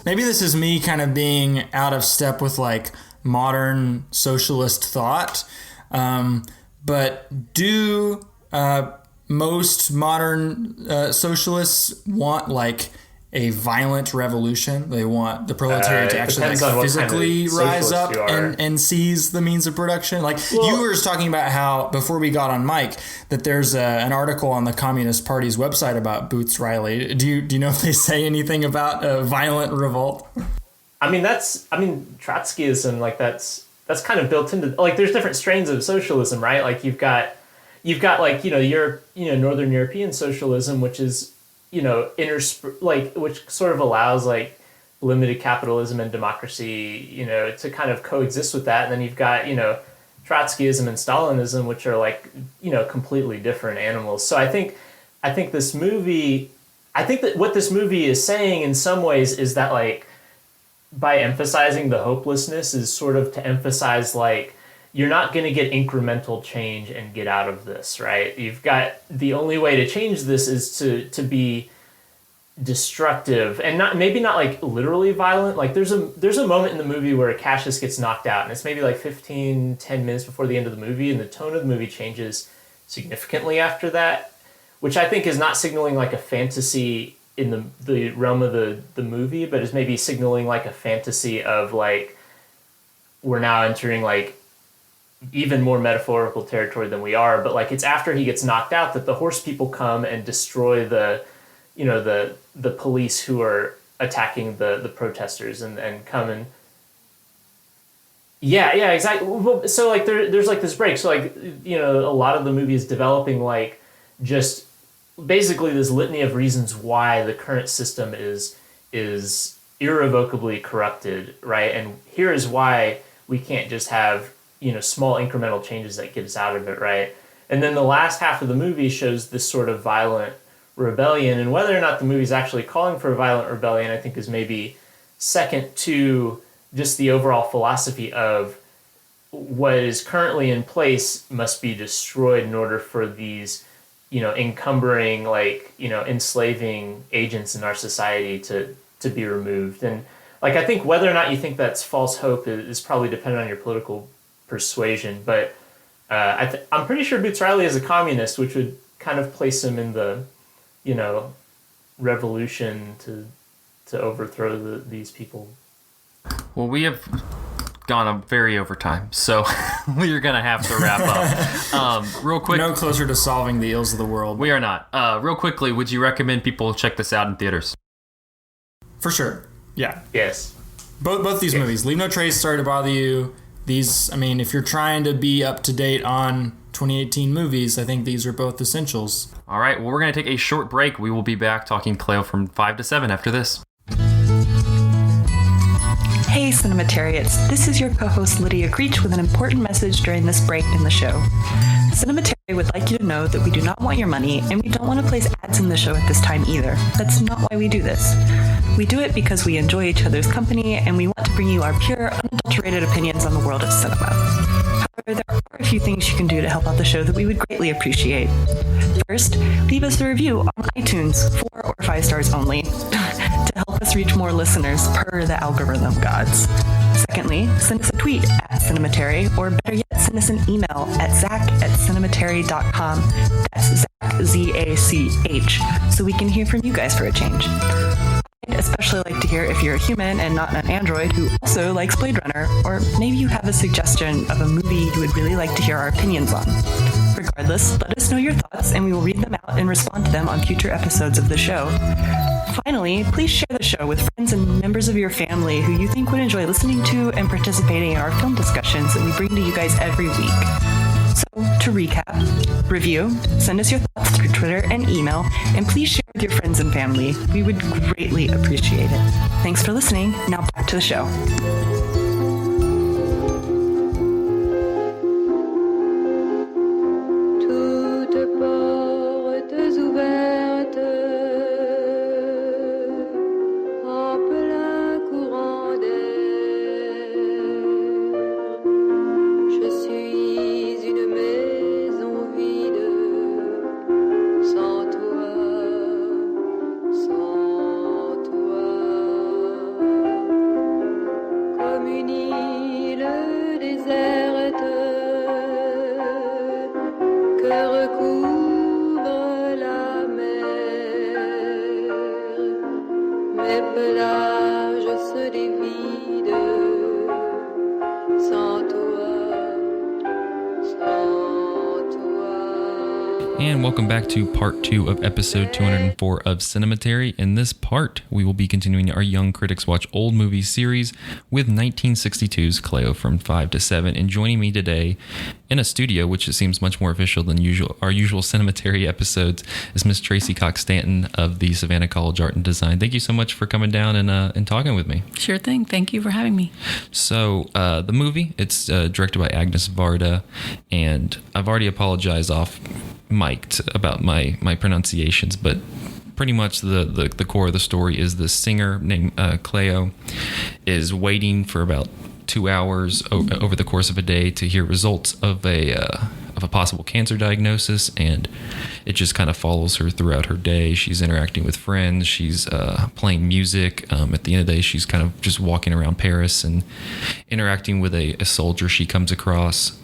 maybe this is me kind of being out of step with like modern socialist thought. But do most modern socialists want like a violent revolution? They want the proletariat to actually physically rise up and seize the means of production. You were just talking about how, before we got on mic, that there's an article on the Communist Party's website about Boots Riley. Do you know if they say anything about a violent revolt? Trotskyism, that's kind of built into, there's different strains of socialism, right? You've got Northern European socialism, which is, which sort of allows limited capitalism and democracy, to kind of coexist with that. And then you've got, Trotskyism and Stalinism, which are completely different animals. So I think this movie, that what this movie is saying in some ways is that by emphasizing the hopelessness is sort of to emphasize you're not going to get incremental change and get out of this, right? You've got, the only way to change this is to be destructive and maybe not literally violent. There's a moment in the movie where Cassius gets knocked out, and it's maybe 10 minutes before the end of the movie, and the tone of the movie changes significantly after that, which I think is not signaling a fantasy in the realm of the movie, but is maybe signaling a fantasy of we're now entering even more metaphorical territory than we are. But it's after he gets knocked out that the horse people come and destroy the police who are attacking the protesters and come and yeah exactly. So there's this break. So a lot of the movie is developing just basically this litany of reasons why the current system is irrevocably corrupted, right? And here is why we can't just have small incremental changes that get us out of it, right? And then the last half of the movie shows this sort of violent rebellion, and whether or not the movie's actually calling for a violent rebellion, I think is maybe second to just the overall philosophy of what is currently in place must be destroyed in order for these encumbering, like, enslaving agents in our society to be removed. And like, I think whether or not you think that's false hope is probably dependent on your political persuasion. But I'm pretty sure Boots Riley is a communist, which would kind of place him in the, revolution to overthrow these people. Well, we have gone very over time, so we're gonna have to wrap up. Real quick, no closer to solving the ills of the world. We are not. Real quickly, would you recommend people check this out in theaters? For sure. Yeah. Yes. Both these movies. Leave No Trace, Sorry to Bother You. These, I mean, if you're trying to be up to date on 2018 movies, I think these are both essentials. All right. Well, we're going to take a short break. We will be back talking Cleo from 5 to 7 after this. Hey, Cinematariats. This is your co-host Lydia Creech with an important message during this break in the show. Cinematariat would like you to know that we do not want your money, and we don't want to place ads in the show at this time either. That's not why we do this. We do it because we enjoy each other's company, and we want to bring you our pure, unadulterated opinions on the world of cinema. However, there are a few things you can do to help out the show that we would greatly appreciate. First, leave us a review on iTunes, 4 or 5 stars only, to help us reach more listeners per the algorithm gods. Secondly, send us a tweet at Cinematary, or better yet, send us an email at zach@cinematary.com. That's Zach, Z-A-C-H, so we can hear from you guys for a change. I'd especially like to hear if you're a human and not an android who also likes Blade Runner, or maybe you have a suggestion of a movie you would really like to hear our opinions on. Regardless, let us know your thoughts and we will read them out and respond to them on future episodes of the show. Finally, please share the show with friends and members of your family who you think would enjoy listening to and participating in our film discussions that we bring to you guys every week. So, to recap, review, send us your thoughts through Twitter and email, and please share with your friends and family. We would greatly appreciate it. Thanks for listening. Now back to the show. And welcome back to part 2 of episode 204 of Cinematary. In this part, we will be continuing our Young Critics Watch Old Movies series with 1962's Cleo from 5 to 7. And joining me today in a studio, which it seems much more official than our usual Cinematary episodes, is Miss Tracy Cox-Stanton of the Savannah College Art and Design. Thank you so much for coming down and talking with me. Sure thing. Thank you for having me. So the movie, it's directed by Agnes Varda, and I've already apologized off mic'd about my pronunciations, but pretty much the core of the story is the singer named Cleo is waiting for about 2 hours over the course of a day to hear results of a possible cancer diagnosis, and it just kind of follows her throughout her day. She's interacting with friends, she's playing music. At the end of the day, she's kind of just walking around Paris and interacting with a soldier she comes across.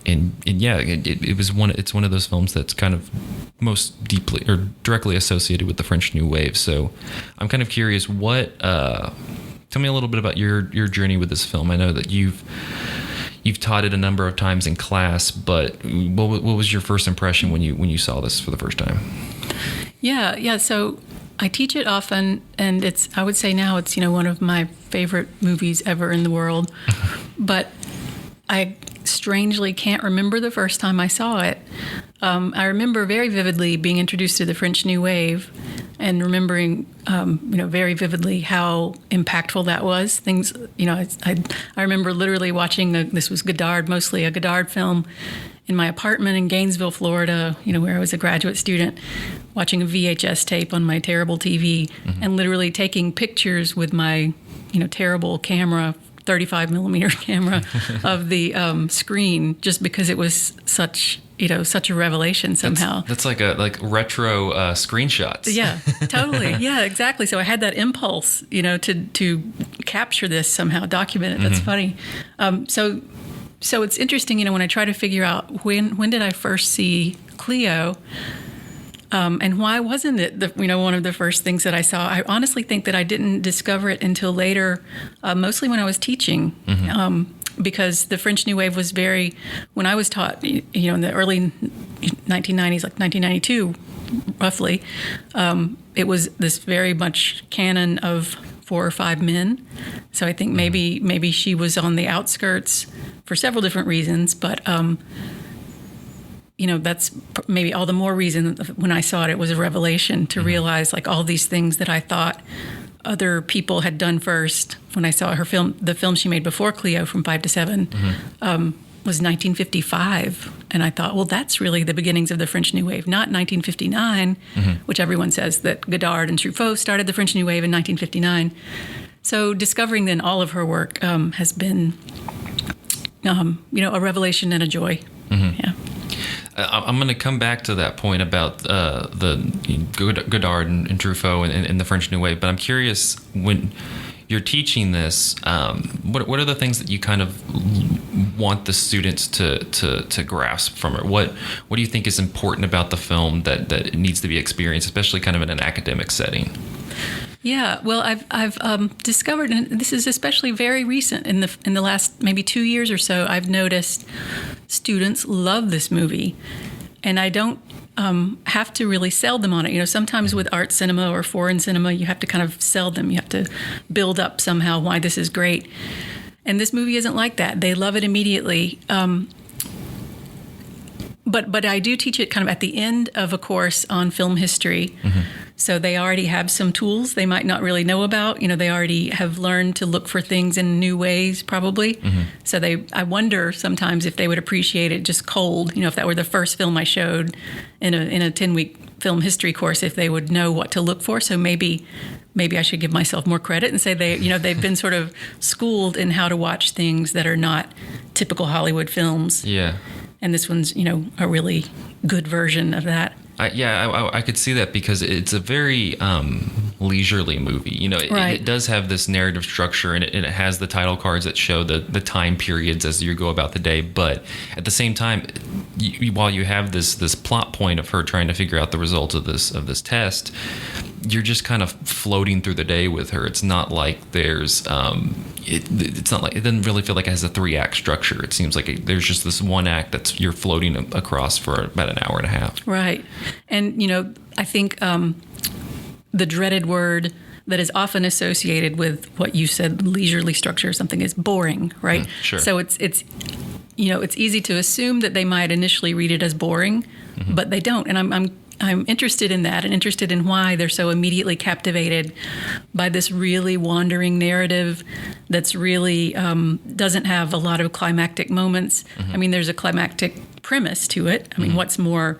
And yeah, it's one of those films that's kind of most deeply or directly associated with the French New Wave. So I'm kind of curious, tell me a little bit about your journey with this film. I know that you've taught it a number of times in class, but what was your first impression when you saw this for the first time? Yeah. So I teach it often, and I would say now it's one of my favorite movies ever in the world. But I strangely can't remember the first time I saw it. I remember very vividly being introduced to the French New Wave and remembering, very vividly how impactful that was. Things, I remember literally watching this was Godard, mostly a Godard film, in my apartment in Gainesville, Florida, where I was a graduate student, watching a VHS tape on my terrible TV, and literally taking pictures with my, terrible camera, 35 millimeter camera of the screen, just because it was such such a revelation somehow. That's like retro screenshots. Yeah, totally. Yeah, exactly. So I had that impulse, to capture this somehow, document it. That's funny. So it's interesting, when I try to figure out when did I first see Cleo, and why wasn't it one of the first things that I saw? I honestly think that I didn't discover it until later, mostly when I was teaching. Because the French New Wave was when I was taught, in the early 1990s, like 1992, roughly, it was this very much canon of 4 or 5 men. So I think maybe she was on the outskirts for several different reasons, but that's maybe all the more reason when I saw it, it was a revelation to realize like all these things that I thought other people had done first. When I saw the film she made before Cleo, From 5 to 7, was 1955. And I thought, well, that's really the beginnings of the French New Wave, not 1959, which everyone says that Godard and Truffaut started the French New Wave in 1959. So discovering then all of her work has been, a revelation and a joy. Yeah. I'm going to come back to that point about the Godard and Truffaut and the French New Wave, but I'm curious, when you're teaching this, what are the things that you kind of want the students to grasp from it? What do you think is important about the film that needs to be experienced, especially kind of in an academic setting? Yeah, well, I've discovered, and this is especially very recent in the last maybe 2 years or so, I've noticed students love this movie, and I don't have to really sell them on it. Sometimes with art cinema or foreign cinema, you have to kind of sell them. You have to build up somehow why this is great. And this movie isn't like that. They love it immediately. But I do teach it kind of at the end of a course on film history. So they already have some tools they might not really know about. They already have learned to look for things in new ways, probably. So I wonder sometimes if they would appreciate it just cold. If that were the first film I showed in a 10-week film history course, if they would know what to look for. So maybe I should give myself more credit and say they've been sort of schooled in how to watch things that are not typical Hollywood films. Yeah. And this one's, a really good version of that. I could see that because it's a very leisurely movie. It does have this narrative structure, and it has the title cards that show the time periods as you go about the day. But at the same time, while you have this plot point of her trying to figure out the results of this test, you're just kind of floating through the day with her. It's not like there's it's not like, it doesn't really feel like it has a 3-act structure. It seems like there's just this one act that's you're floating across for about an hour and a half. Right. And, I think the dreaded word that is often associated with what you said, leisurely structure or something, is boring, right? Sure. So it's easy to assume that they might initially read it as boring, but they don't. And I'm interested in that, and interested in why they're so immediately captivated by this really wandering narrative that's really doesn't have a lot of climactic moments. I mean, there's a climactic premise to it. I mean, what's more,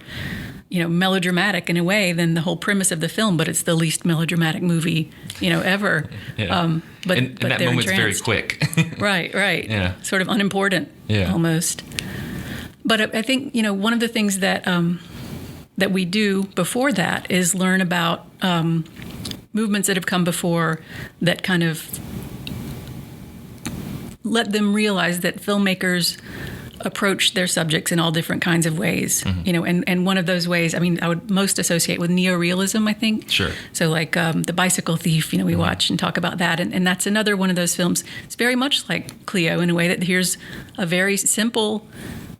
melodramatic in a way than the whole premise of the film, but it's the least melodramatic movie, ever. Yeah. But and that they're moment's very entranced. quick. Right. Yeah. Sort of unimportant, almost. But I think, one of the things that that we do before that is learn about movements that have come before that kind of let them realize that filmmakers approach their subjects in all different kinds of ways, and one of those ways, I would most associate with neorealism, I think. Sure. So like The Bicycle Thief, we watch and talk about that, and that's another one of those films. It's very much like Cleo in a way that here's a very simple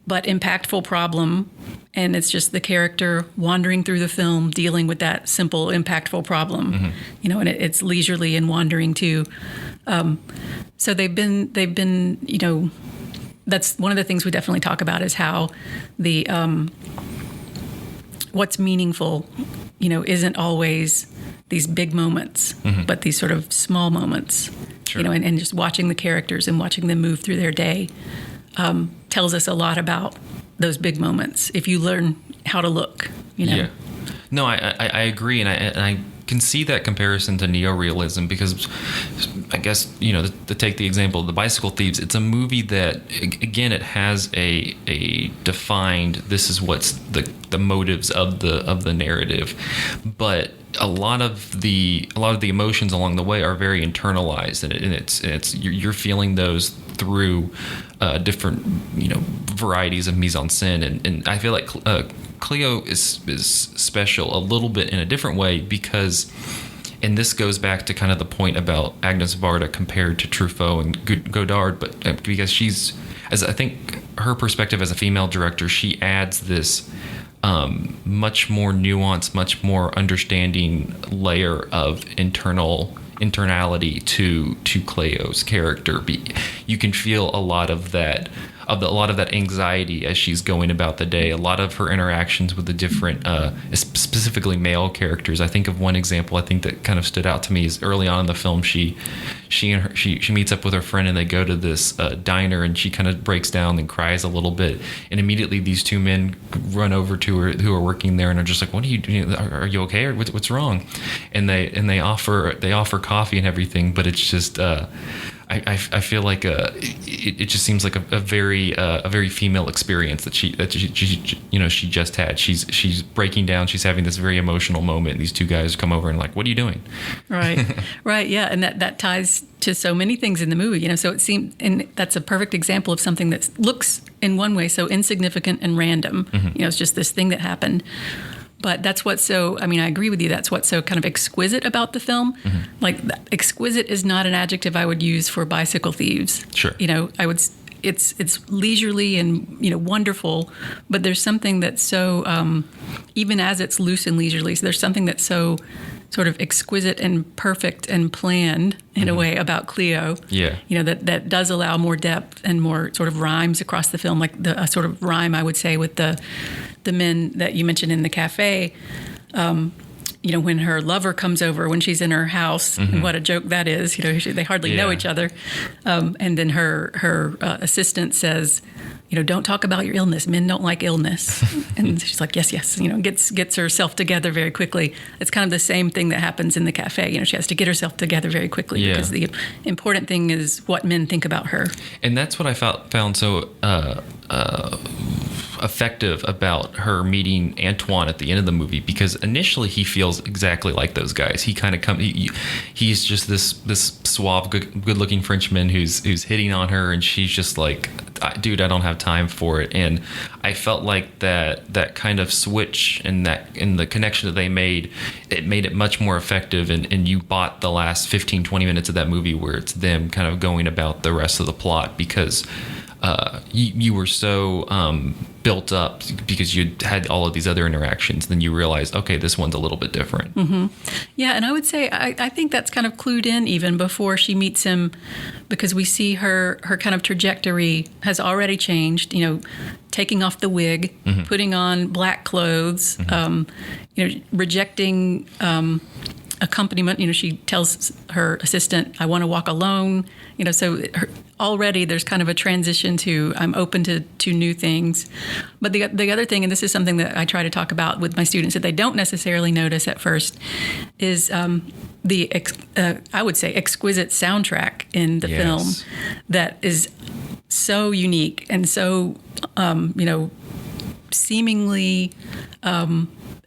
but impactful problem, and it's just the character wandering through the film, dealing with that simple, impactful problem. And it's leisurely and wandering too. So they've been, that's one of the things we definitely talk about, is how the what's meaningful, isn't always these big moments, but these sort of small moments. Sure. And just watching the characters and watching them move through their day tells us a lot about those big moments if you learn how to look. Yeah. No, I agree, and can see that comparison to neorealism, because I guess, to take the example of The Bicycle Thieves, it's a movie that, again, it has a defined, this is what's the motives of the narrative, but a lot of the emotions along the way are very internalized, and it's you're feeling those through different varieties of mise en scène, and I feel like Cleo is special a little bit in a different way, because, and this goes back to kind of the point about Agnes Varda compared to Truffaut and Godard, but because she's, as I think her perspective as a female director, she adds this much more nuanced, much more understanding layer of internality to Cleo's character. You can feel a lot of that anxiety as she's going about the day. A lot of her interactions with the different, specifically male characters. I think of one example I think that kind of stood out to me is early on in the film. She meets up with her friend and they go to this diner, and she kind of breaks down and cries a little bit. And immediately these two men run over to her who are working there and are just like, "What are you doing? Are you okay? Or what's wrong?" And they offer coffee and everything, but it's just. I feel like it just seems like a very female experience that she just had. She's breaking down. She's having this very emotional moment. And these two guys come over and like, "What are you doing?" Right, yeah, and that ties to so many things in the movie. So it seemed, and that's a perfect example of something that looks in one way so insignificant and random. Mm-hmm. It's just this thing that happened. But that's what's so, I agree with you, that's what's so kind of exquisite about the film. Mm-hmm. Like, exquisite is not an adjective I would use for Bicycle Thieves. Sure. It's leisurely and, wonderful, but there's something that's so, even as it's loose and leisurely, so there's something that's so sort of exquisite and perfect and planned in mm-hmm. a way about Cleo. Yeah. That does allow more depth and more sort of rhymes across the film, like a sort of rhyme, I would say, with the men that you mentioned in the cafe. When her lover comes over when she's in her house, mm-hmm. and what a joke that is. They hardly know each other. And then her assistant says, "Don't talk about your illness. Men don't like illness." And she's like, yes. Gets herself together very quickly. It's kind of the same thing that happens in the cafe. She has to get herself together very quickly because the important thing is what men think about her. And that's what I found so effective about her meeting Antoine at the end of the movie, because initially he feels exactly like those guys. He kind of he's just this suave, good-looking Frenchman who's hitting on her, and she's just like, "Dude, I don't have time for it." And I felt like that kind of switch and the connection that they made, it made it much more effective. And you bought the last 15-20 minutes of that movie where it's them kind of going about the rest of the plot, because you were so built up because you had all of these other interactions. Then you realized, okay, this one's a little bit different. Mm-hmm. Yeah, and I would say I think that's kind of clued in even before she meets him, because we see her kind of trajectory has already changed. Taking off the wig, mm-hmm. putting on black clothes, mm-hmm. Rejecting accompaniment. She tells her assistant, "I want to walk alone." So already there's kind of a transition to I'm open to new things. But the other thing, and this is something that I try to talk about with my students that they don't necessarily notice at first, is I would say exquisite soundtrack in the film that is so unique and so seemingly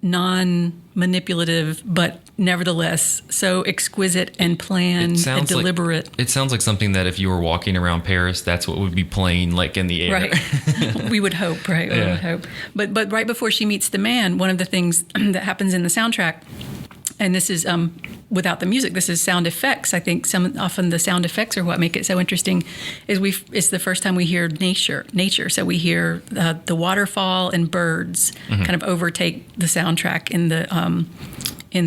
non-manipulative, but nevertheless so exquisite and planned and deliberate. It sounds like something that if you were walking around Paris, that's what would be playing like in the air. Right. We would hope, right? Yeah. We would hope. But right before she meets the man, one of the things that happens in the soundtrack, and this is without the music, this is sound effects. I think often the sound effects are what make it so interesting. It's the first time we hear nature. So we hear the waterfall and birds mm-hmm. kind of overtake the soundtrack in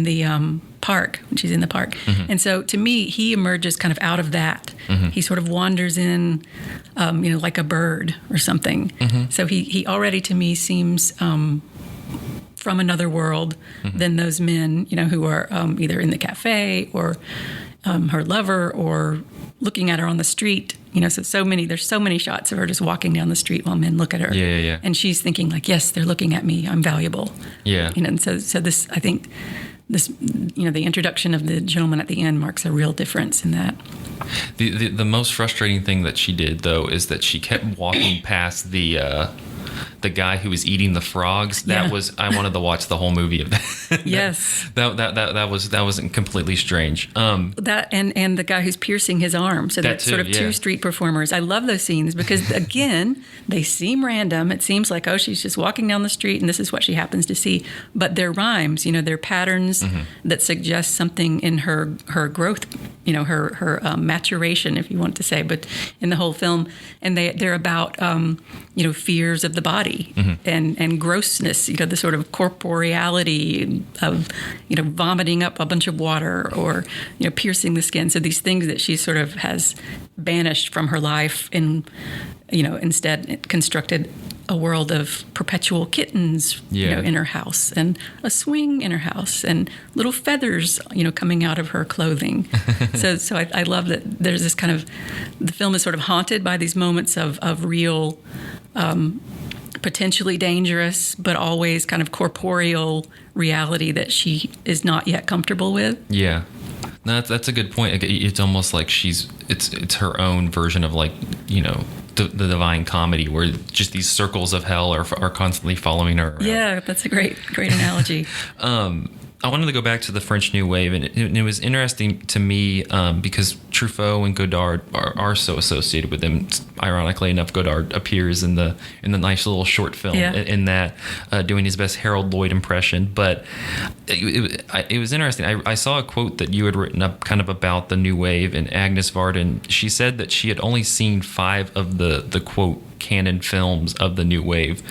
the park when she's in the park. Mm-hmm. And so to me, he emerges kind of out of that. Mm-hmm. He sort of wanders in, like a bird or something. Mm-hmm. So he already to me seems from another world mm-hmm. than those men, who are either in the cafe or her lover or looking at her on the street. There's so many shots of her just walking down the street while men look at her. Yeah. And she's thinking like, yes, they're looking at me. I'm valuable. Yeah. And so this, I think this, the introduction of the gentleman at the end marks a real difference in that. The most frustrating thing that she did, though, is that she kept walking past the guy who was eating the frogs. That was, I wanted to watch the whole movie of that. Yes. That was completely strange. That and the guy who's piercing his arm. So that's sort of two street performers. I love those scenes because, again, they seem random. It seems like, oh, she's just walking down the street and this is what she happens to see. But they're rhymes, they're patterns that suggest something in her growth, her maturation, if you want to say, but in the whole film. And they're about, fears of the body and grossness, the sort of corporeality of, vomiting up a bunch of water or, piercing the skin. So these things that she sort of has banished from her life and, instead constructed a world of perpetual kittens, in her house and a swing in her house and little feathers, coming out of her clothing. So I love that there's this kind of, the film is sort of haunted by these moments of real, potentially dangerous, but always kind of corporeal reality that she is not yet comfortable with. Yeah. No, that's a good point. It's almost like it's her own version of, like, the Divine Comedy, where just these circles of hell are constantly following her around. Yeah, that's a great analogy. I wanted to go back to the French New Wave, and it was interesting to me because Truffaut and Godard are so associated with them. Ironically enough, Godard appears in the nice little short film in that, doing his best Harold Lloyd impression. But it was interesting. I saw a quote that you had written up kind of about the New Wave, and Agnes Varden, she said that she had only seen 5 of the quote canon films of the New Wave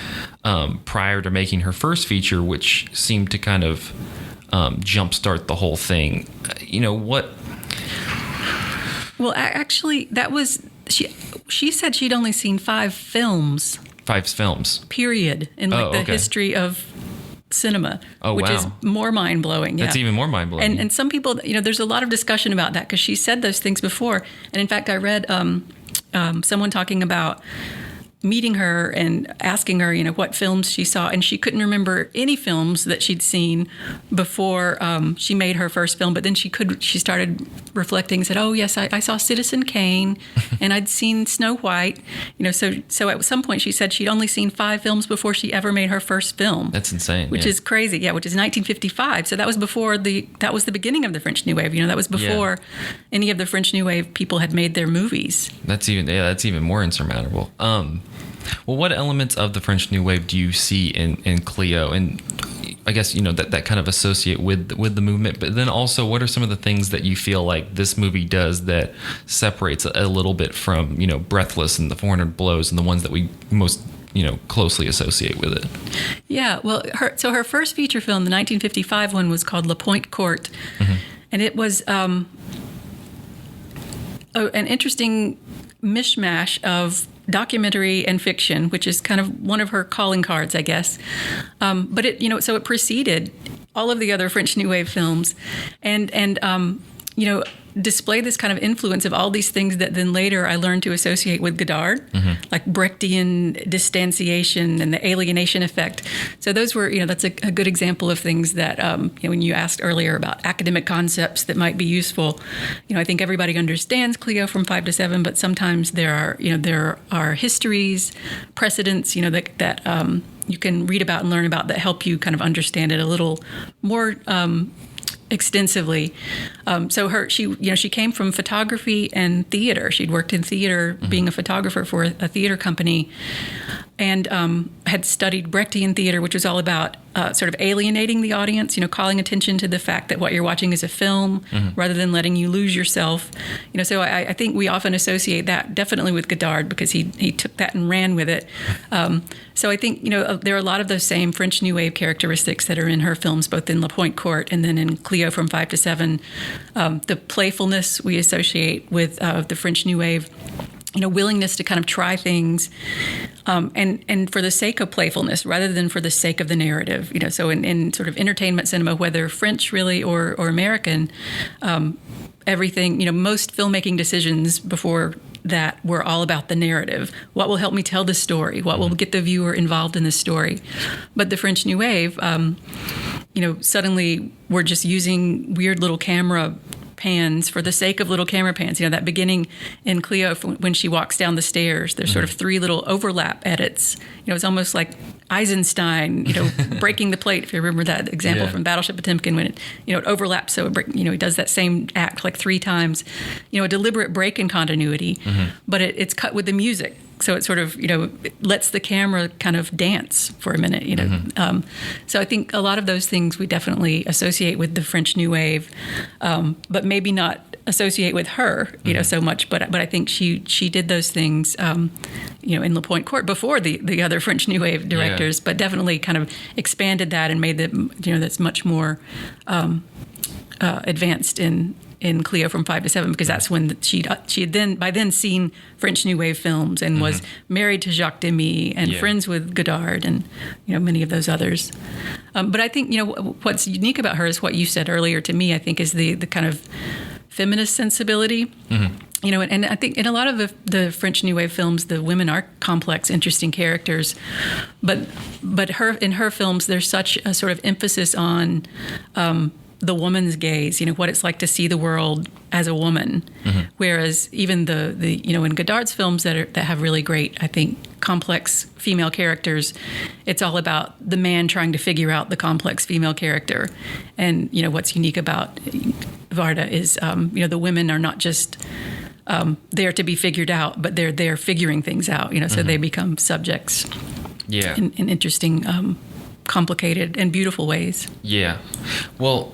prior to making her first feature, which seemed to kind of jumpstart the whole thing. What? Well, actually, that was she said she'd only seen 5 films. 5 films. Period. In the history of cinema, which is more mind-blowing. That's even more mind-blowing. And some people, there's a lot of discussion about that because she said those things before. And in fact, I read someone talking about meeting her and asking her, what films she saw, and she couldn't remember any films that she'd seen before she made her first film. But then she started reflecting and said, "Oh yes, I saw Citizen Kane, and I'd seen Snow White." So at some point she said she'd only seen 5 films before she ever made her first film. That's insane. Which is crazy. Yeah, which is 1955. So that was before that was the beginning of the French New Wave. That was before any of the French New Wave people had made their movies. That's even more insurmountable. Well, what elements of the French New Wave do you see in Cleo? And I guess, that kind of associate with the movement, but then also what are some of the things that you feel like this movie does that separates a little bit from, Breathless and the 400 Blows and the ones that we most, closely associate with it? Yeah, well, her first feature film, the 1955 one, was called La Pointe Courte. And it was an interesting mishmash of documentary and fiction, which is kind of one of her calling cards, I guess. But it, so it preceded all of the other French New Wave films, and display this kind of influence of all these things that then later I learned to associate with Godard, like Brechtian distanciation and the alienation effect. So those were, that's a good example of things that, when you asked earlier about academic concepts that might be useful, I think everybody understands Cleo from 5 to 7, but sometimes there are histories, precedents, that you can read about and learn about that help you kind of understand it a little more extensively. So she came from photography and theater. She'd worked in theater, being a photographer for a theater company, and had studied Brechtian theater, which was all about sort of alienating the audience, calling attention to the fact that what you're watching is a film rather than letting you lose yourself. So I think we often associate that definitely with Godard because he took that and ran with it. So I think, there are a lot of those same French New Wave characteristics that are in her films, both in La Pointe Courte and then in Cleo from 5 to 7. The playfulness we associate with the French New Wave, willingness to kind of try things, and for the sake of playfulness rather than for the sake of the narrative. So in sort of entertainment cinema, whether French really or American, everything, most filmmaking decisions before that were all about the narrative. What will help me tell the story? What will get the viewer involved in the story? But the French New Wave, suddenly we're just using weird little camera pans for the sake of little camera pans. That beginning in Cleo, when she walks down the stairs, there's sort of three little overlap edits. It's almost like Eisenstein, breaking the plate, if you remember that example from Battleship Potemkin, when it overlaps. So, he does that same act like three times, a deliberate break in continuity, but it's cut with the music. So it sort of, it lets the camera kind of dance for a minute, So I think a lot of those things we definitely associate with the French New Wave, but maybe not associate with her, so much. But I think she did those things, in La Pointe Court before the other French New Wave directors, but definitely kind of expanded that and made that, that's much more advanced in Cleo from 5 to 7, because that's when she had by then seen French New Wave films and was married to Jacques Demy and friends with Godard and many of those others. But I think what's unique about her is what you said earlier to me. I think is the kind of feminist sensibility. And I think in a lot of the French New Wave films, the women are complex, interesting characters, but in her films, there's such a sort of emphasis on the woman's gaze, what it's like to see the world as a woman. Whereas even the in Godard's films that have really great, I think, complex female characters, it's all about the man trying to figure out the complex female character. And, what's unique about Varda is, the women are not just there to be figured out, but they're there figuring things out, so they become subjects in interesting complicated and beautiful ways. Yeah. Well,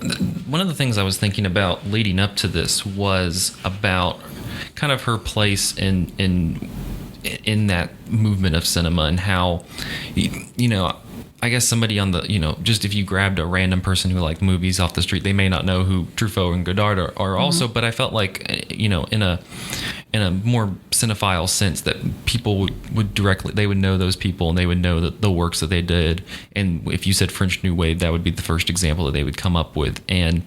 one of the things I was thinking about leading up to this was about kind of her place in that movement of cinema and how, I guess somebody on the, just if you grabbed a random person who liked movies off the street, they may not know who Truffaut and Godard are also, but I felt like, in a more cinephile sense that people would directly, they would know those people and they would know the works that they did. And if you said French New Wave, that would be the first example that they would come up with. And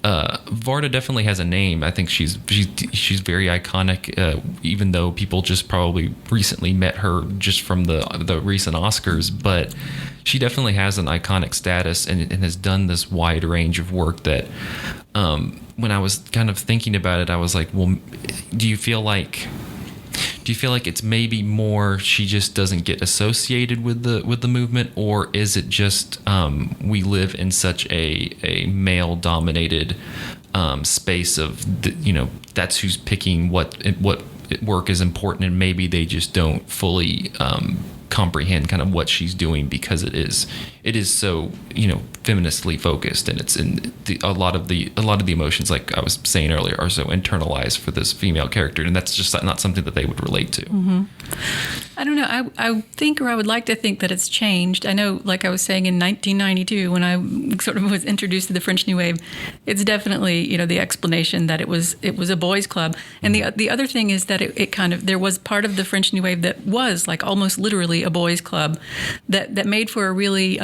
Varda definitely has a name. I think she's very iconic, even though people just probably recently met her just from the recent Oscars. But she definitely has an iconic status and has done this wide range of work that when I was kind of thinking about it, I was like, well, do you feel like it's maybe more she just doesn't get associated with the movement, or is it just we live in such a male dominated space of that's who's picking what work is important, and maybe they just don't fully comprehend kind of what she's doing because it is so feministly focused, and it's in a lot of the emotions, like I was saying earlier, are so internalized for this female character, and that's just not something that they would relate to. I don't know. I think, or I would like to think that it's changed. I know, like I was saying, in 1992, when I sort of was introduced to the French New Wave, it's definitely, the explanation that it was a boys' club. And the other thing is that it kind of, there was part of the French New Wave that was like almost literally a boys' club that made for a really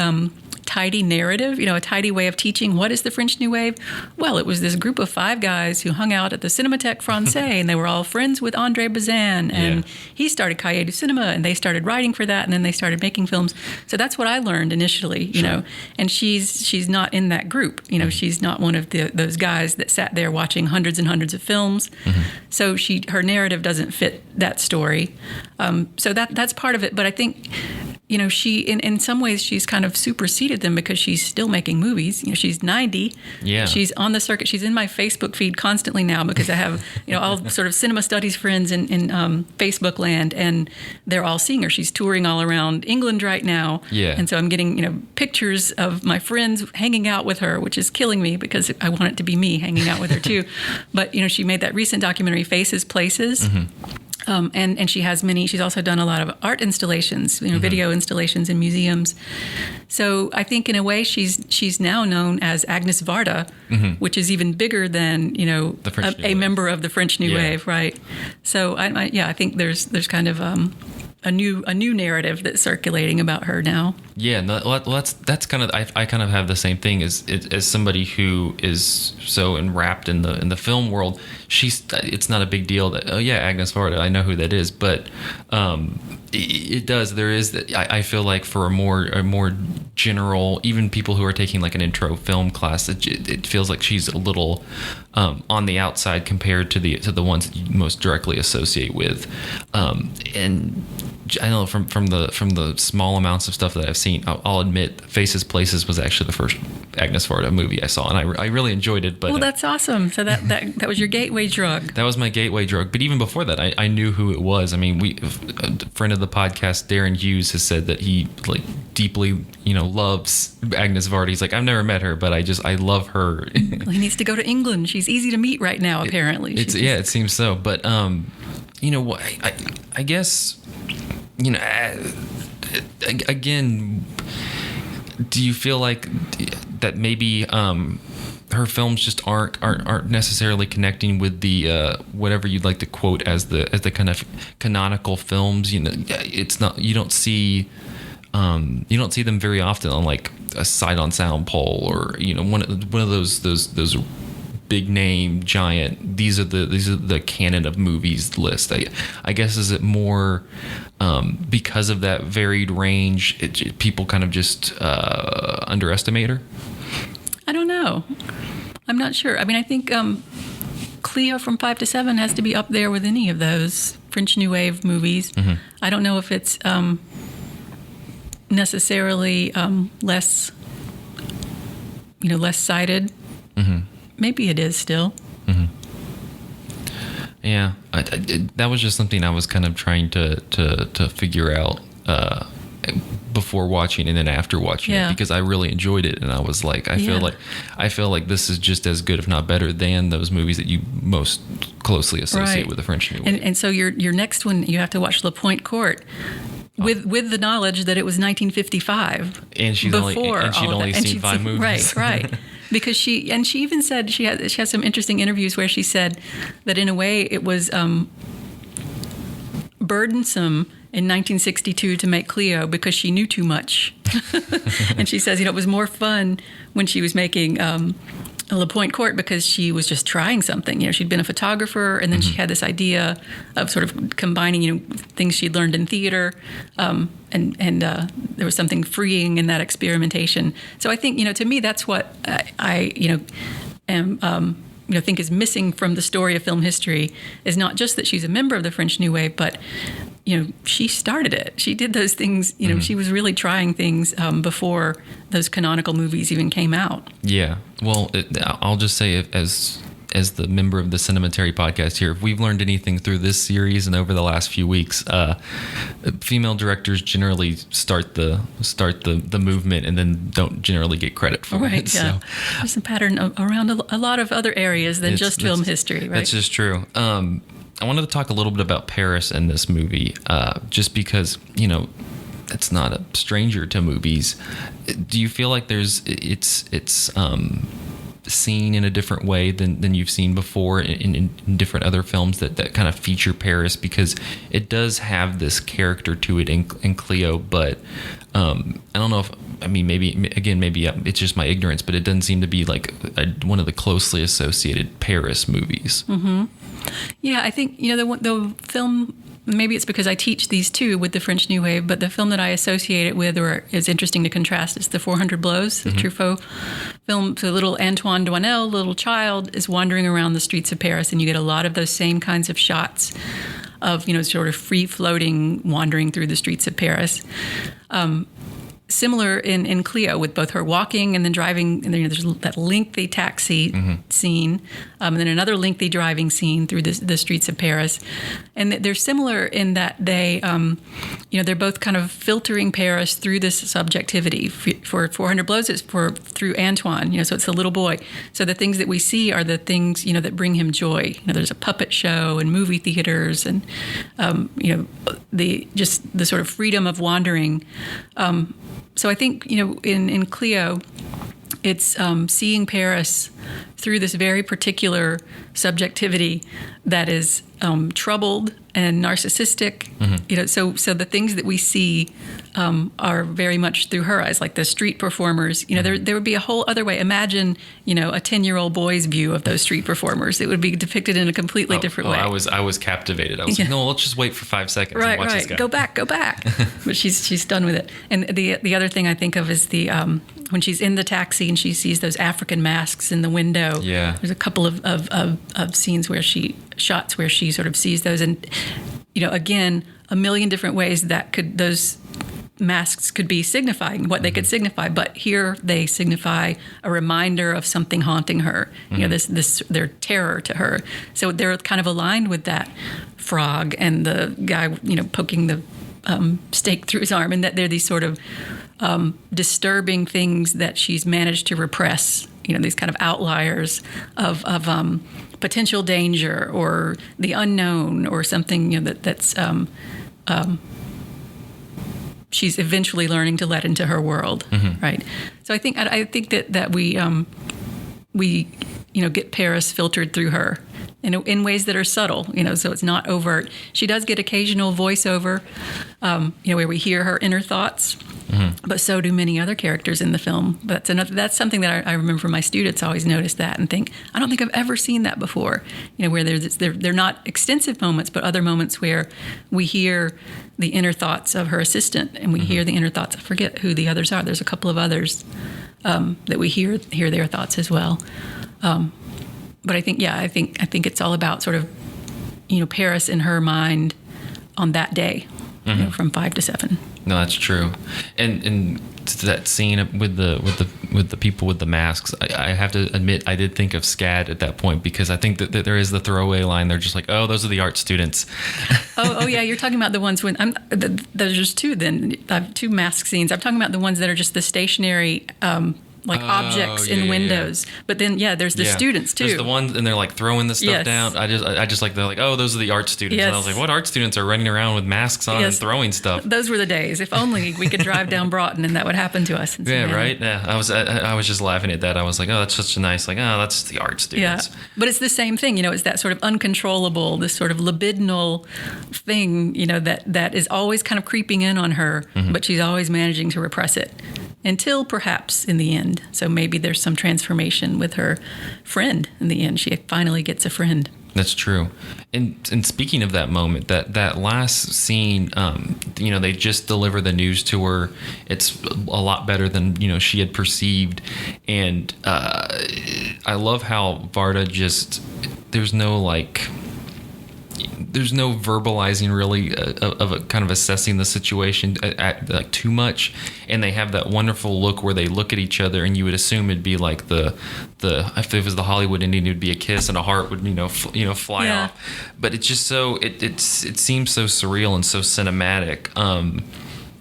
tidy narrative, a tidy way of teaching. What is the French New Wave? Well, it was this group of 5 guys who hung out at the Cinémathèque Française, and they were all friends with André Bazin, and he started Cahiers du Cinéma, and they started writing for that, and then they started making films. So that's what I learned initially, you know. And she's not in that group, She's not one of those guys that sat there watching hundreds and hundreds of films. So her narrative doesn't fit that story. So that's part of it. But I think, she in some ways she's kind of superseded them because she's still making movies. She's 90. Yeah. She's on the circuit. She's in my Facebook feed constantly now because I have all sort of cinema studies friends in Facebook land, and they're all seeing her. She's touring all around England right now. Yeah. And so I'm getting pictures of my friends hanging out with her, which is killing me because I want it to be me hanging out with her too. But she made that recent documentary Faces, Places. And she has she's also done a lot of art installations, video installations in museums. So I think in a way she's now known as Agnes Varda, which is even bigger than, a member of the French New Wave, right? So I think there's kind of a new narrative that's circulating about her now. Yeah, no, that's kind of I kind of have the same thing as somebody who is so enwrapped in the film world. It's not a big deal that, oh yeah, Agnes Varda, I know who that is, but there is that. I feel like for a more general, even people who are taking like an intro film class, it feels like she's a little on the outside compared to the ones that you most directly associate with, and I know from the small amounts of stuff that I've seen, I'll admit Faces Places was actually the first Agnes Varda movie I saw, and I really enjoyed it. But well, that's awesome. So that was your gateway drug. That was my gateway drug. But even before that, I knew who it was. I mean, a friend of the podcast, Darren Hughes, has said that he like deeply, loves Agnes Varda. He's like, I've never met her, but I love her. Well, he needs to go to England. She's easy to meet right now, apparently. It seems so. But I guess, again, do you feel like that maybe her films just aren't necessarily connecting with the whatever you'd like to quote as the kind of canonical films? It's not, you don't see them very often on like a Sight on Sound poll, or one of those big name giant, these are the canon of movies list. I guess, is it more because of that varied range, people kind of just underestimate her? I don't know. I'm not sure. I mean, I think Cleo from 5 to 7 has to be up there with any of those French New Wave movies. Mm-hmm. I don't know if it's necessarily less cited. Mm-hmm. Maybe it is still. Mm-hmm. Yeah, that was just something I was kind of trying to figure out before watching and then after watching it, because I really enjoyed it, and I was like, I feel like this is just as good, if not better, than those movies that you most closely associate with the French New Wave. And so your next one, you have to watch La Pointe Courte. With the knowledge that it was 1955, and she'd only seen 5 movies, right. Because she even said she has some interesting interviews where she said that in a way it was burdensome in 1962 to make Cleo because she knew too much, and she says it was more fun when she was making La Pointe Courte because she was just trying something. She'd been a photographer, and then she had this idea of sort of combining, things she'd learned in theater, and there was something freeing in that experimentation. So I think, to me, that's what I am, think is missing from the story of film history, is not just that she's a member of the French New Wave, but she started it. She did those things. She was really trying things before those canonical movies even came out. Yeah. Well, I'll just say, as the member of the Cinematary podcast here, if we've learned anything through this series and over the last few weeks, female directors generally start the movement and then don't generally get credit for it. Yeah. So there's a pattern around a lot of other areas than just film history, right? That's just true. I wanted to talk a little bit about Paris in this movie, just because, it's not a stranger to movies. Do you feel like it's seen in a different way than you've seen before in different other films that kind of feature Paris? Because it does have this character to it in Cleo, but I don't know if, maybe it's just my ignorance, but it doesn't seem to be like one of the closely associated Paris movies. Mm-hmm. Yeah, I think, the film, maybe it's because I teach these two with the French New Wave, but the film that I associate it with, or is interesting to contrast, is the 400 Blows, the Truffaut film. So little Antoine Doinel, little child, is wandering around the streets of Paris, and you get a lot of those same kinds of shots of, sort of free-floating, wandering through the streets of Paris. Similar in Cleo, with both her walking and then driving, and then there's that lengthy taxi scene, and then another lengthy driving scene through the streets of Paris. And they're similar in that they, they're both kind of filtering Paris through this subjectivity. For 400 Blows, it's through Antoine, so it's the little boy. So the things that we see are the things, that bring him joy. There's a puppet show and movie theaters, and the sort of freedom of wandering. So I think, in Cleo, it's seeing Paris through this very particular subjectivity that is troubled and narcissistic. So the things that we see are very much through her eyes, like the street performers. There would be a whole other way. Imagine, a 10-year-old boy's view of those street performers. It would be depicted in a completely different way. I was captivated. I was like, no, let's just wait for 5 seconds and watch this guy. Go back. But she's done with it. And the other thing I think of is the when she's in the taxi and she sees those African masks in the window. Yeah. There's a couple of scenes where shots where she sort of sees those, and again, a million different ways that those masks could be signifying what they could signify, but here they signify a reminder of something haunting her. This their terror to her. So they're kind of aligned with that frog and the guy poking the stake through his arm, and that they're these sort of disturbing things that she's managed to repress. These kind of outliers of potential danger or the unknown or something that's she's eventually learning to let into her world, right? So I think that we get Paris filtered through her in ways that are subtle, so it's not overt. She does get occasional voiceover, where we hear her inner thoughts, but so do many other characters in the film. But that's something that I remember from my students. Always notice that and think, I don't think I've ever seen that before. Where they're not extensive moments, but other moments where we hear the inner thoughts of her assistant, and we hear the inner thoughts. I forget who the others are. There's a couple of others that we hear their thoughts as well. But I think it's all about sort of, Paris in her mind on that day, from 5 to 7. No, that's true. And to that scene with the people with the masks, I have to admit I did think of SCAD at that point, because I think that there is the throwaway line. They're just like, oh, those are the art students. oh yeah, you're talking about the ones when there's just two. Then I have 2 mask scenes. I'm talking about the ones that are just the stationary. Objects in windows, but then there's the students too. There's the ones, and they're like throwing the stuff down. I just like, they're like, oh, those are the art students. Yes. And I was like, what art students are running around with masks on and throwing stuff? Those were the days. If only we could drive down Broughton and that would happen to us. Yeah, right. Yeah, I was just laughing at that. I was like, oh, that's such a nice, like, oh, that's the art students. Yeah, but it's the same thing. It's that sort of uncontrollable, this sort of libidinal thing. That is always kind of creeping in on her, but she's always managing to repress it. Until perhaps in the end. So maybe there's some transformation with her friend in the end. She finally gets a friend. That's true. And speaking of that moment, that last scene, they just deliver the news to her. It's a lot better than, she had perceived. And I love how Varda there's no verbalizing really of a kind of assessing the situation like too much, and they have that wonderful look where they look at each other, and you would assume it'd be like the if it was the Hollywood ending, it would be a kiss and a heart would fly off, but it's just so it seems so surreal and so cinematic.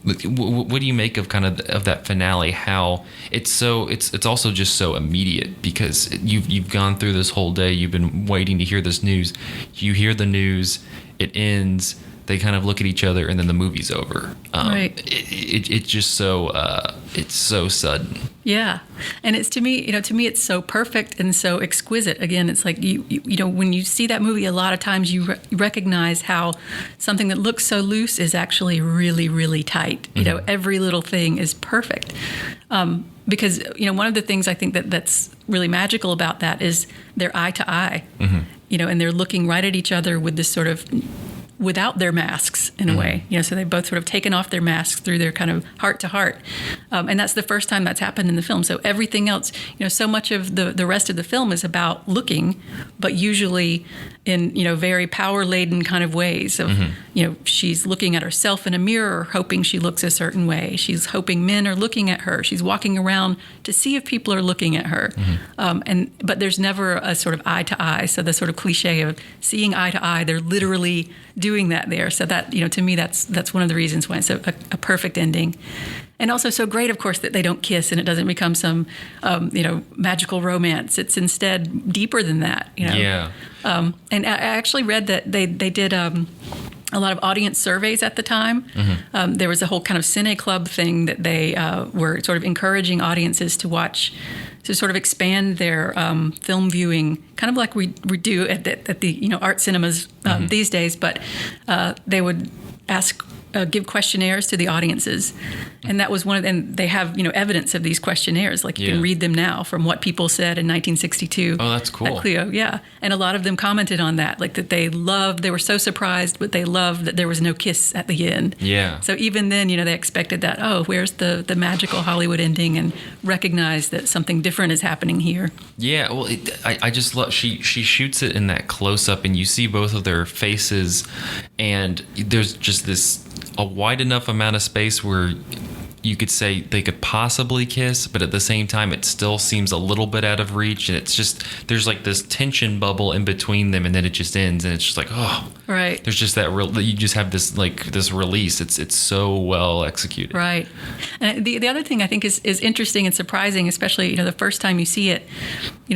What do you make of kind of that finale? How it's also just so immediate, because you've gone through this whole day, you've been waiting to hear this news, you hear the news, it ends, they kind of look at each other, and then the movie's over. Right. It's just so it's so sudden. Yeah, and it's to me it's so perfect and so exquisite. Again, it's like you when you see that movie, a lot of times you recognize how something that looks so loose is actually really, really tight. Every little thing is perfect. Because one of the things I think that's really magical about that is they're eye to eye. And they're looking right at each other with this sort of without their masks in a way, so they've both sort of taken off their masks through their kind of heart to heart. And that's the first time that's happened in the film. So everything else, so much of the rest of the film is about looking, but usually in, very power laden kind of ways of, she's looking at herself in a mirror, hoping she looks a certain way. She's hoping men are looking at her. She's walking around to see if people are looking at her. But there's never a sort of eye to eye. So the sort of cliche of seeing eye to eye, they're literally doing that there. So that, to me, that's one of the reasons why it's a perfect ending. And also so great, of course, that they don't kiss and it doesn't become some, magical romance. It's instead deeper than that, Yeah. And I actually read that they did a lot of audience surveys at the time. There was a whole kind of Cine Club thing that they were sort of encouraging audiences to watch, to sort of expand their film viewing, kind of like we do at the art cinemas these days. But they would give questionnaires to the audiences, and that was and they have evidence of these questionnaires, like you can read them now from what people said in 1962. Oh, that's cool. At Cleo, yeah, and a lot of them commented on that, like that they were so surprised, but they loved that there was no kiss at the end. Yeah. So even then, they expected that. Oh, where's the magical Hollywood ending, and recognized that something different is happening here. Yeah, well, I just love she shoots it in that close up, and you see both of their faces, and there's just a wide enough amount of space where you could say they could possibly kiss, but at the same time it still seems a little bit out of reach, and it's just there's like this tension bubble in between them, and then it just ends, and it's just like, oh, right, there's just that you just have this this release. It's so well executed, right. And the other thing I think is interesting and surprising, especially the first time you see it,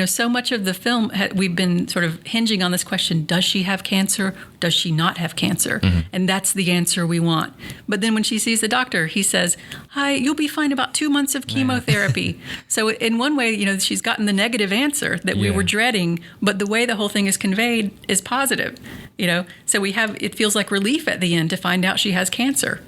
so much of the film we've been sort of hinging on this question: does she have cancer? Does she not have cancer? And that's the answer we want. But then when she sees the doctor, he says, "Hi, you'll be fine, about 2 months of chemotherapy." So in one way, she's gotten the negative answer that we were dreading, but the way the whole thing is conveyed is positive. So it feels like relief at the end to find out she has cancer.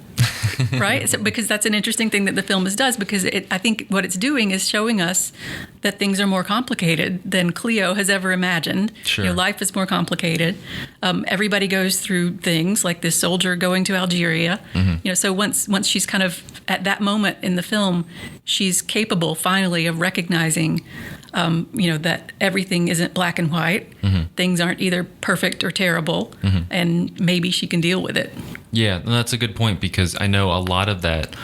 Right? So, because that's an interesting thing that the film does, because I think what it's doing is showing us that things are more complicated than Cleo has ever imagined. Sure. Life is more complicated. Everybody goes through things, like this soldier going to Algeria. So once she's kind of at that moment in the film, she's capable finally of recognizing that everything isn't black and white. Things aren't either perfect or terrible, and maybe she can deal with it. Yeah, that's a good point, because I know a lot of that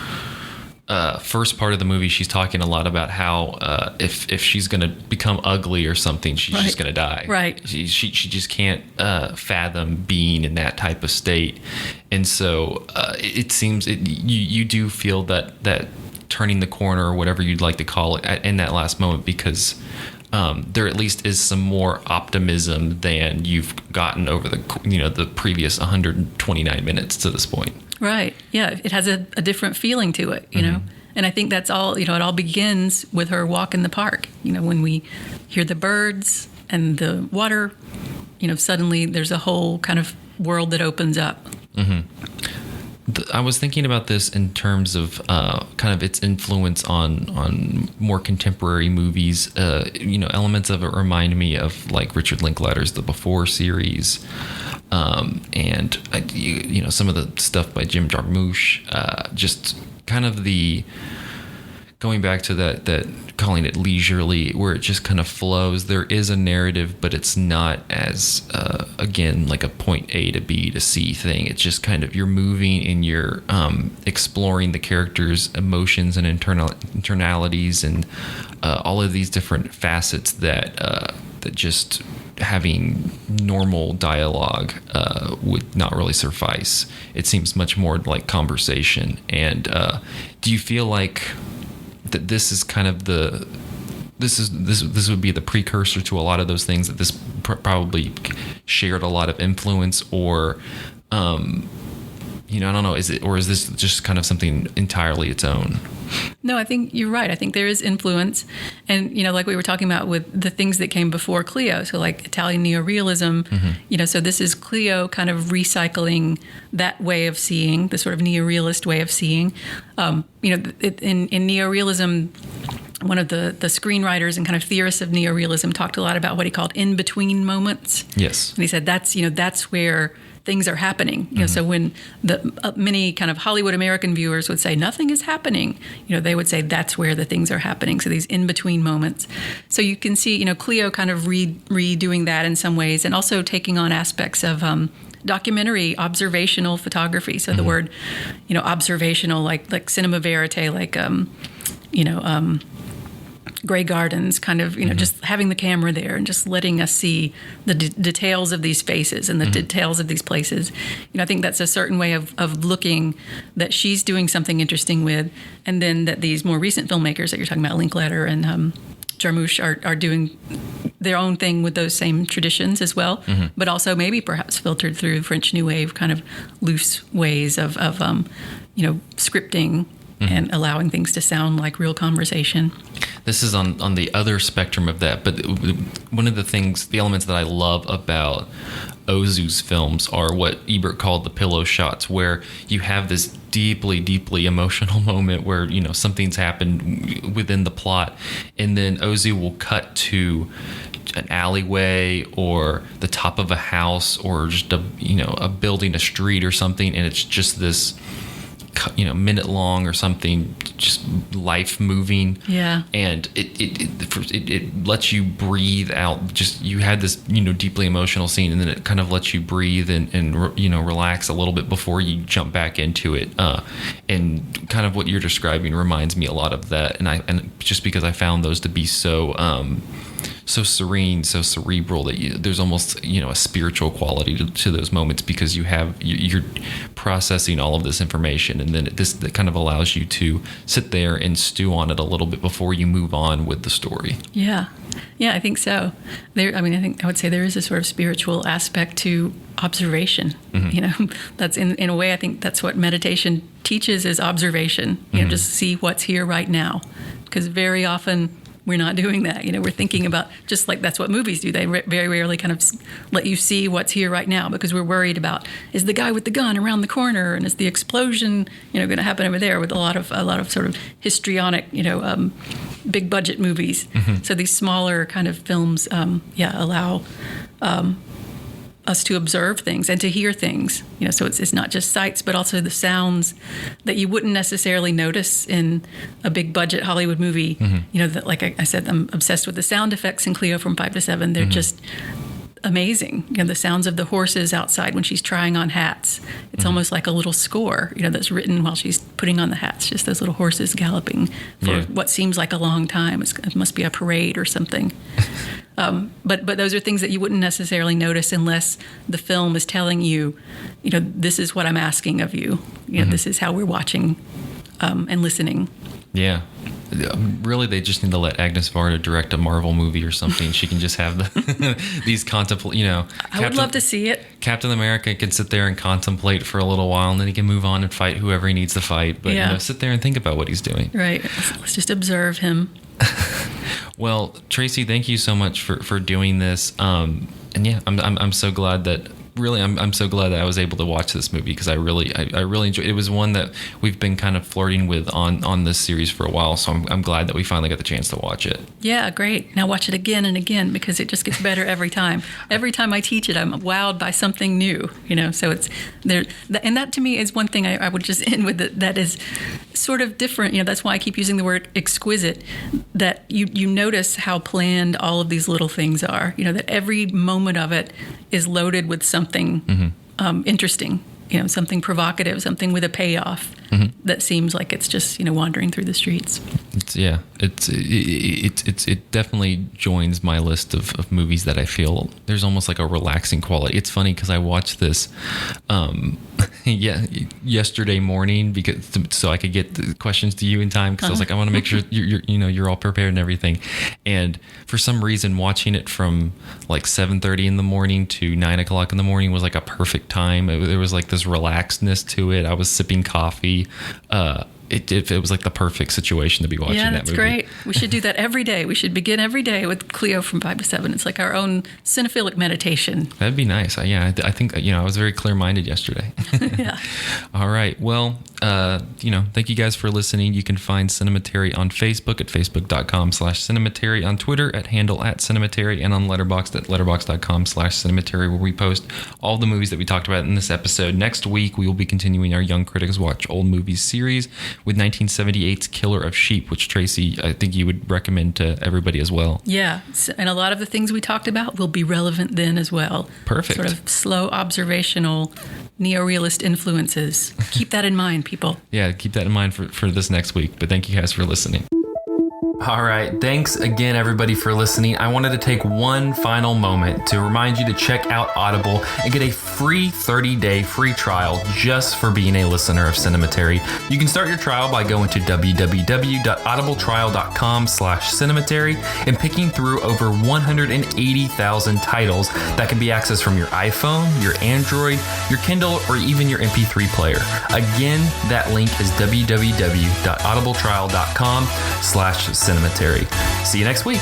first part of the movie, she's talking a lot about how if she's going to become ugly or something, she's just going to die. Right. She just can't fathom being in that type of state. And so it seems you do feel that turning the corner, or whatever you'd like to call it, in that last moment, because there at least is some more optimism than you've gotten over the previous 129 minutes to this point. Right. Yeah. It has a different feeling to it, And I think that's all, it all begins with her walk in the park. When we hear the birds and the water, suddenly there's a whole kind of world that opens up. I was thinking about this in terms of kind of its influence on more contemporary movies. Elements of it remind me of like Richard Linklater's The Before series, and some of the stuff by Jim Jarmusch. Just kind of the going back to that calling it leisurely, where it just kind of flows. There is a narrative, but it's not as again like a point A to B to C thing. It's just kind of you're moving and you're exploring the characters' emotions and internalities and all of these different facets that just having normal dialogue would not really suffice. It seems much more like conversation. And do you feel like that this is kind of this would be the precursor to a lot of those things, that this probably shared a lot of influence, or I don't know, is this just kind of something entirely its own? No, I think you're right. I think there is influence. And, like we were talking about with the things that came before Cleo, so like Italian neorealism, so this is Cleo kind of recycling that way of seeing, the sort of neorealist way of seeing. In neorealism, one of the screenwriters and kind of theorists of neorealism talked a lot about what he called in-between moments. Yes. And he said that's where things are happening. So when the many kind of Hollywood American viewers would say nothing is happening, they would say that's where the things are happening. So these in-between moments. So you can see, Cleo kind of redoing that in some ways, and also taking on aspects of documentary observational photography. So the word, observational, like cinema verite, like Grey Gardens, kind of, just having the camera there and just letting us see the details of these faces and the details of these places. I think that's a certain way of looking that she's doing something interesting with, and then that these more recent filmmakers that you're talking about, Linklater and Jarmusch are doing their own thing with those same traditions as well, but also maybe perhaps filtered through French New Wave kind of loose ways of scripting and allowing things to sound like real conversation. This is on the other spectrum of that, but one of the elements that I love about Ozu's films are what Ebert called the pillow shots, where you have this deeply, deeply emotional moment where, something's happened within the plot, and then Ozu will cut to an alleyway or the top of a house or just a building, a street or something, and it's just this minute long or something, just life moving. Yeah. And it lets you breathe out. Just, you had this, deeply emotional scene, and then it kind of lets you breathe and relax a little bit before you jump back into it. And kind of what you're describing reminds me a lot of that. And just because I found those to be so serene, so cerebral, that there's almost a spiritual quality to those moments, because you're processing all of this information, and then that kind of allows you to sit there and stew on it a little bit before you move on with the story. Yeah, I think so. I would say there is a sort of spiritual aspect to observation. That's in a way, I think that's what meditation teaches, is observation. Just see what's here right now, because very often we're not doing that. We're thinking about, just like that's what movies do. They very rarely kind of let you see what's here right now, because we're worried about, is the guy with the gun around the corner, and is the explosion, going to happen over there, with a lot of sort of histrionic, big budget movies. So these smaller kind of films, allow us to observe things and to hear things, so it's not just sights, but also the sounds that you wouldn't necessarily notice in a big budget Hollywood movie. That, like I said, I'm obsessed with the sound effects in Cleo from 5 to 7. They're just amazing. The sounds of the horses outside when she's trying on hats. It's almost like a little score, that's written while she's putting on the hats. Just those little horses galloping for what seems like a long time. It must be a parade or something. But those are things that you wouldn't necessarily notice unless the film is telling you, this is what I'm asking of you. This is how we're watching and listening. Yeah. Really, they just need to let Agnes Varda direct a Marvel movie or something. She can just have these I would love to see it. Captain America can sit there and contemplate for a little while, and then he can move on and fight whoever he needs to fight. But sit there and think about what he's doing. Right. Let's just observe him. Well, Tracy, thank you so much for doing this. I'm so glad that. Really, I'm so glad that I was able to watch this movie, because I really enjoyed it. It was one that we've been kind of flirting with on this series for a while, so I'm glad that we finally got the chance to watch it. Yeah, great. Now watch it again and again, because it just gets better every time. Every time I teach it, I'm wowed by something new, so it's there. And that to me is one thing I would just end with, that is sort of different. That's why I keep using the word exquisite, that you notice how planned all of these little things are, that every moment of it is loaded with something interesting, something provocative, something with a payoff that seems like it's just, wandering through the streets. It definitely joins my list of movies that I feel there's almost like a relaxing quality. It's funny because I watched this yesterday morning, so I could get the questions to you in time, because I was like, I want to make sure you're all prepared and everything. And for some reason, watching it from like 7:30 in the morning to 9 o'clock in the morning was like a perfect time. There was like this relaxedness to it. I was sipping coffee. It was like the perfect situation to be watching that movie. Yeah, that's great. We should do that every day. We should begin every day with Cleo from 5 to 7. It's like our own cinephilic meditation. That'd be nice. I think, I was very clear-minded yesterday. Yeah. All right. Well, thank you guys for listening. You can find Cinematary on Facebook at facebook.com/Cinematary, on Twitter at handle @Cinematary, and on Letterboxd at letterboxd.com/Cinematary, where we post all the movies that we talked about in this episode. Next week, we will be continuing our Young Critics Watch Old Movies series with 1978's Killer of Sheep, which, Tracy, I think you would recommend to everybody as well. Yeah, and a lot of the things we talked about will be relevant then as well. Perfect. Sort of slow, observational, neorealist influences. Keep that in mind, people. Yeah, keep that in mind for this next week. But thank you guys for listening. All right. Thanks again, everybody, for listening. I wanted to take one final moment to remind you to check out Audible and get a free 30-day free trial just for being a listener of Cinematary. You can start your trial by going to www.audibletrial.com/cinematary and picking through over 180,000 titles that can be accessed from your iPhone, your Android, your Kindle, or even your MP3 player. Again, that link is www.audibletrial.com/cinematary. See you next week.